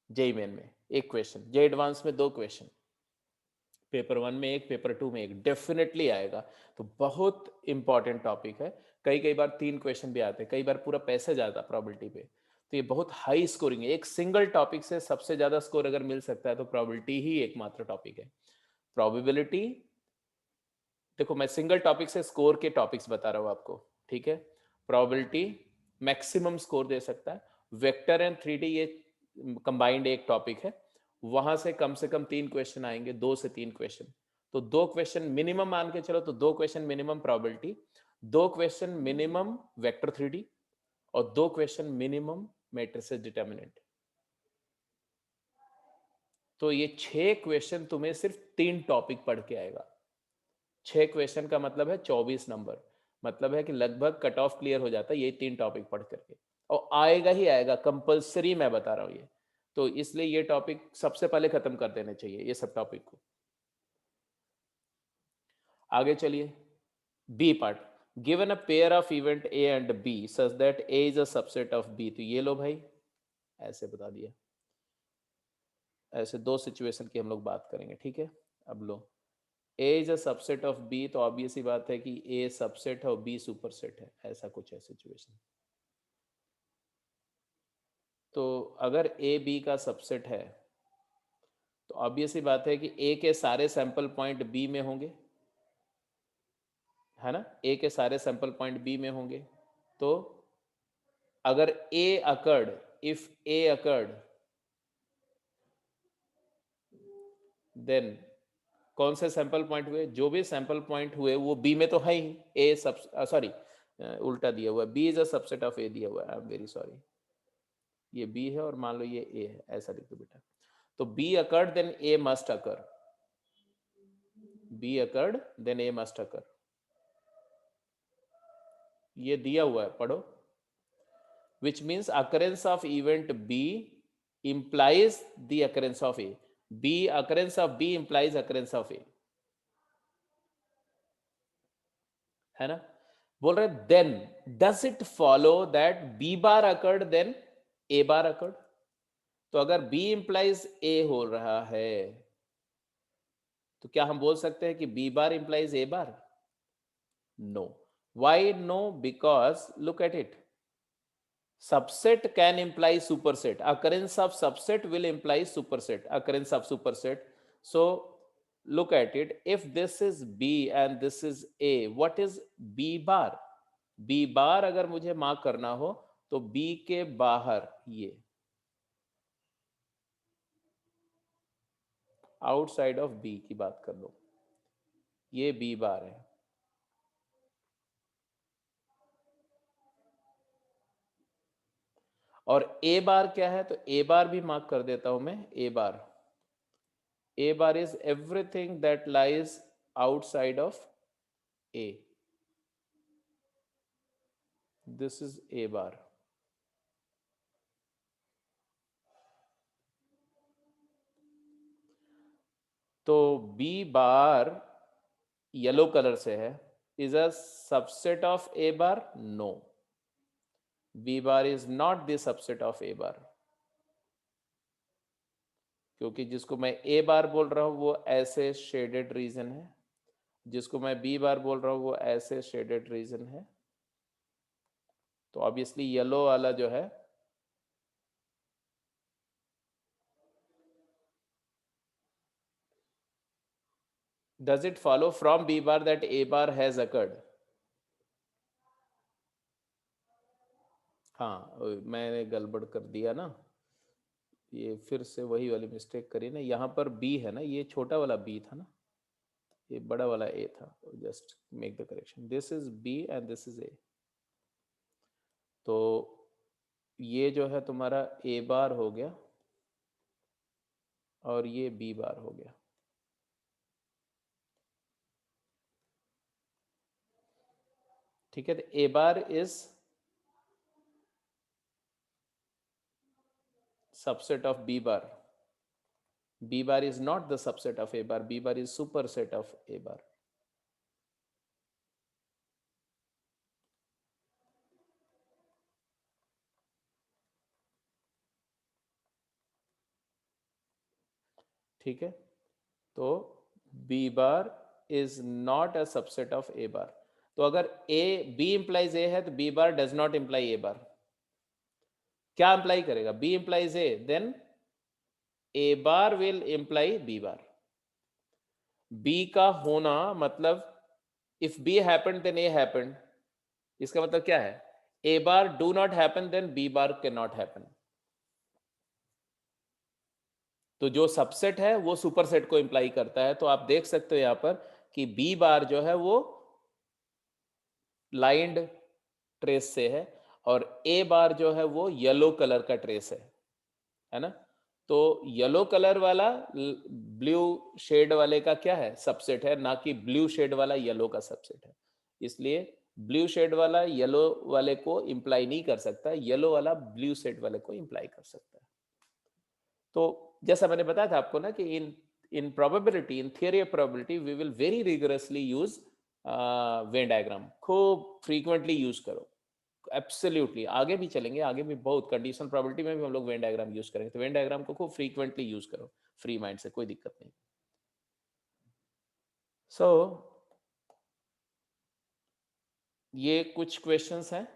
जेई मेन में एक क्वेश्चन, जे एडवांस में 2 क्वेश्चन, पेपर 1 में एक, पेपर 2 में एक, डेफिनेटली आएगा। तो बहुत इंपॉर्टेंट टॉपिक है। कई कई बार 3 क्वेश्चन भी आते हैं, कई बार पूरा पैसेज आता प्रोबेबिलिटी पे। तो ये बहुत हाई स्कोरिंग है। एक सिंगल टॉपिक से सबसे ज्यादा स्कोर अगर मिल सकता है तो प्रोबेबिलिटी ही एकमात्र टॉपिक है। प्रोबेबिलिटी, देखो मैं सिंगल टॉपिक से स्कोर के टॉपिक्स बता रहा हूं आपको, ठीक है। प्रोबेबिलिटी मैक्सिमम स्कोर दे सकता है। वेक्टर एंड 3D ये कंबाइंड एक टॉपिक है, वहां से कम 3 क्वेश्चन आएंगे, 2 से 3 क्वेश्चन। तो 2 क्वेश्चन मिनिमम मान के चलो, तो 2 question minimum probability, 2 question minimum vector 3D, और 2 क्वेश्चन मिनिमम मैट्रिसेस डिटर्मिनेंट। तो ये 6 क्वेश्चन तुम्हें सिर्फ 3 टॉपिक पढ़ के आएगा। 6 क्वेश्चन का मतलब है 24 नंबर, मतलब है कि लगभग कट ऑफ क्लियर हो जाता है ये 3 टॉपिक पढ़ करके। और आएगा ही आएगा कंपलसरी, मैं बता रहा हूं ये। तो इसलिए ये टॉपिक सबसे पहले खत्म कर देने चाहिए, ये सब टॉपिक को। आगे चलिए, B part. Given a pair of event A and B such that A is a subset of B. तो ये लो भाई, ऐसे बता दिया। ऐसे 2 सिचुएशन की हम लोग बात करेंगे, ठीक है। अब लो, A is a subset of B, तो ऑब्वियस ही बात है कि A सबसेट है और B सुपरसेट है, ऐसा कुछ है सिचुएशन। तो अगर A B का सबसेट है तो ऑब्वियस ही बात है कि A के सारे सैंपल पॉइंट B में होंगे, है ना। A के सारे सैंपल पॉइंट B में होंगे। तो अगर A occurred, if A occurred, then कौन से सैंपल पॉइंट हुए, जो भी सैंपल पॉइंट हुए वो बी में तो है ही। ए सब, सॉरी उल्टा दिया हुआ है, B is a subset of A दिया हुआ है, आई एम वेरी सॉरी। ये बी है और मान लो ये ए है, ऐसा लिख दो बेटा। तो B occurred then A must occur, B occurred then A must occur, ये दिया हुआ है, पढ़ो। Which means occurrence of event B implies the occurrence of A. B occurrence of B implies occurrence of A, है ना। बोल रहे then does it follow that B bar occurred then A bar occurred. तो अगर B implies A हो रहा है तो क्या हम बोल सकते हैं कि B bar implies A bar? No. Why no? Because look at it, subset can imply superset, occurrence of subset will imply superset, occurrence of superset. So look at it, if this is B and this is A, what is B bar? B bar अगर मुझे mark करना हो तो B के बाहर, ये outside of B की बात कर लो, ये B बार है। और A बार क्या है? तो A बार भी मार्क कर देता हूं मैं, A bar, A bar is everything that lies outside of A. This is A bar. तो B बार येलो कलर से है, is a subset of A bar? No. B bar is not the subset of A bar. क्योंकि जिसको मैं A बार बोल रहा हूं वो ऐसे शेडेड रीजन है, जिसको मैं B बार बोल रहा हूं वो ऐसे शेडेड रीजन है। तो ऑब्वियसली येलो वाला जो है, does it follow from B bar that A bar has occurred? हाँ, मैंने गड़बड़ कर दिया ना, ये फिर से वही वाली मिस्टेक करी ना, यहाँ पर बी है ना, ये छोटा वाला बी था ना, ये बड़ा वाला ए था। Just make the correction, this is B and this is A. तो ये जो है तुम्हारा ए बार हो गया और ये बी बार हो गया। ठीक है, तो A bar is subset of b bar. B bar is not the subset of A bar. B bar is superset of A bar. ठीक है, तो B bar is not a subset of A bar. तो अगर B implies A है तो B bar does not imply A bar. क्या imply करेगा? B implies A, then A bar will imply B bar. B का होना मतलब if B happened then A happened. इसका मतलब क्या है? A bar do not happen then B bar cannot happen. तो जो सबसेट है वो सुपरसेट को इंप्लाई करता है। तो आप देख सकते हो यहाँ पर कि बी बार जो है वो लाइंड ट्रेस से है और ए बार जो है वो येलो कलर का ट्रेस है ना। तो येलो कलर वाला ब्लू शेड वाले का क्या है? सबसेट है, ना कि ब्लू शेड वाला येलो का सबसेट है। इसलिए ब्लू शेड वाला येलो वाले को इंप्लाई नहीं कर सकता, येलो वाला ब्लू शेड वाले को इंप्लाई कर सकता है। तो जैसा मैंने बताया था आपको ना कि in probability, in theory of probability we will very rigorously use Venn diagram. खूब फ्रीक्वेंटली यूज करो, एब्सोल्युटली। आगे भी चलेंगे, आगे भी बहुत कंडीशनल प्रोबेबिलिटी में भी हम लोग वेन डायग्राम यूज करेंगे। तो वेन डायग्राम को खूब फ्रीक्वेंटली यूज करो फ्री माइंड से, कोई दिक्कत नहीं। सो ये कुछ क्वेश्चंस हैं,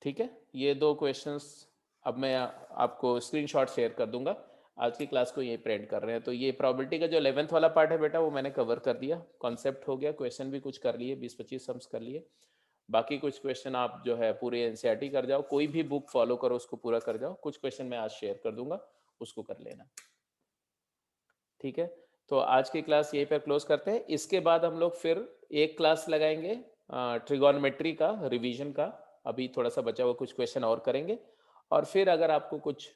ठीक है। ये 2 क्वेश्चंस अब मैं आपको स्क्रीनशॉट शेयर कर दूंगा। आज की क्लास को ये प्रिंट कर रहे हैं। तो ये प्रोबेबिलिटी का जो 11th वाला पार्ट है बेटा, वो मैंने कवर कर दिया, कॉन्सेप्ट हो गया, क्वेश्चन भी कुछ कर लिए, 20-25 सम्स कर लिए। बाकी कुछ क्वेश्चन आप जो है पूरे एनसीईआरटी कर जाओ, कोई भी बुक फॉलो करो उसको पूरा कर जाओ। कुछ क्वेश्चन मैं आज शेयर कर दूंगा, उसको कर लेना, ठीक है। तो आज की क्लास यहीं पर क्लोज करते हैं। इसके बाद हम लोग फिर एक क्लास लगाएंगे ट्रिगोनोमेट्री का, रिवीजन का। अभी थोड़ा सा बचा हुआ कुछ क्वेश्चन और करेंगे और फिर अगर आपको कुछ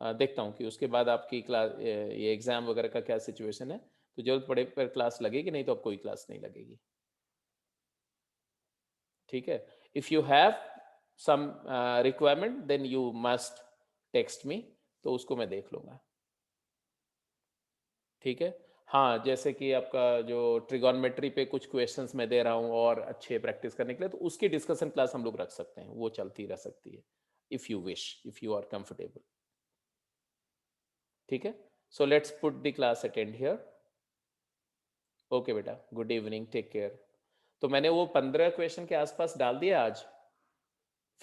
देखता हूँ कि उसके बाद आपकी क्लास ये एग्जाम वगैरह का क्या सिचुएशन है, तो जरूरत पड़े पर क्लास लगेगी, नहीं तो अब कोई क्लास नहीं लगेगी, ठीक है। If you have some requirement then you must text me, तो उसको मैं देख लूंगा, ठीक है। हाँ, जैसे कि आपका जो ट्रिगोनमेट्री पे कुछ क्वेश्चंस मैं दे रहा हूँ और अच्छे प्रैक्टिस करने के लिए, तो उसकी डिस्कशन क्लास हम लोग रख सकते हैं, वो चलती रह सकती है if you wish, if you are comfortable, ठीक है। So let's put the class attend here. Okay बेटा, गुड इवनिंग, टेक केयर। तो मैंने वो 15 क्वेश्चन के आसपास डाल दिया आज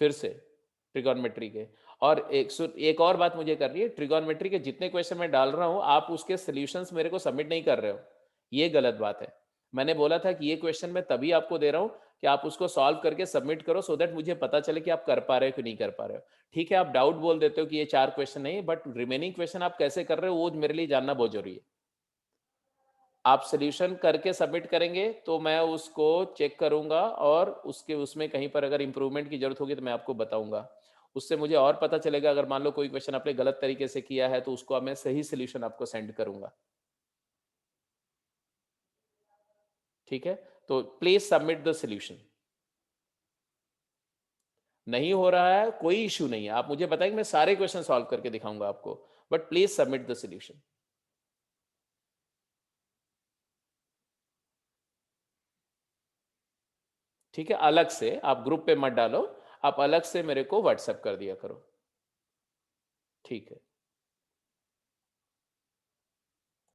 फिर से ट्रिगोनमेट्री के। और एक और बात मुझे करनी है, ट्रिगोनमेट्री के जितने क्वेश्चन मैं डाल रहा हूँ आप उसके सॉल्यूशंस मेरे को सबमिट नहीं कर रहे हो, ये गलत बात है। मैंने बोला था कि ये क्वेश्चन मैं तभी आपको दे रहा हूँ कि आप उसको सॉल्व करके सबमिट करो, सो दैट मुझे पता चले कि आप कर पा रहे हो कि नहीं कर पा रहे हो। ठीक है, आप डाउट बोल देते हो कि ये 4 क्वेश्चन नहीं, बट रिमेनिंग क्वेश्चन आप कैसे कर रहे हो वो मेरे लिए जानना बहुत जरूरी है। आप सोल्यूशन करके सबमिट करेंगे तो मैं उसको चेक करूंगा और उसके उसमें कहीं पर अगर इंप्रूवमेंट की जरूरत होगी तो मैं आपको बताऊंगा। उससे मुझे और पता चलेगा, अगर मान लो कोई क्वेश्चन आपने गलत तरीके से किया है तो उसको मैं सही सोल्यूशन आपको सेंड करूंगा, ठीक है। तो प्लीज सबमिट द सोल्यूशन। नहीं हो रहा है कोई इश्यू नहीं है, आप मुझे बताएंगे, मैं सारे क्वेश्चन सॉल्व करके दिखाऊंगा आपको, but please submit the solution, ठीक है। अलग से आप ग्रुप पे मत डालो, आप अलग से मेरे को व्हाट्सएप कर दिया करो, ठीक है।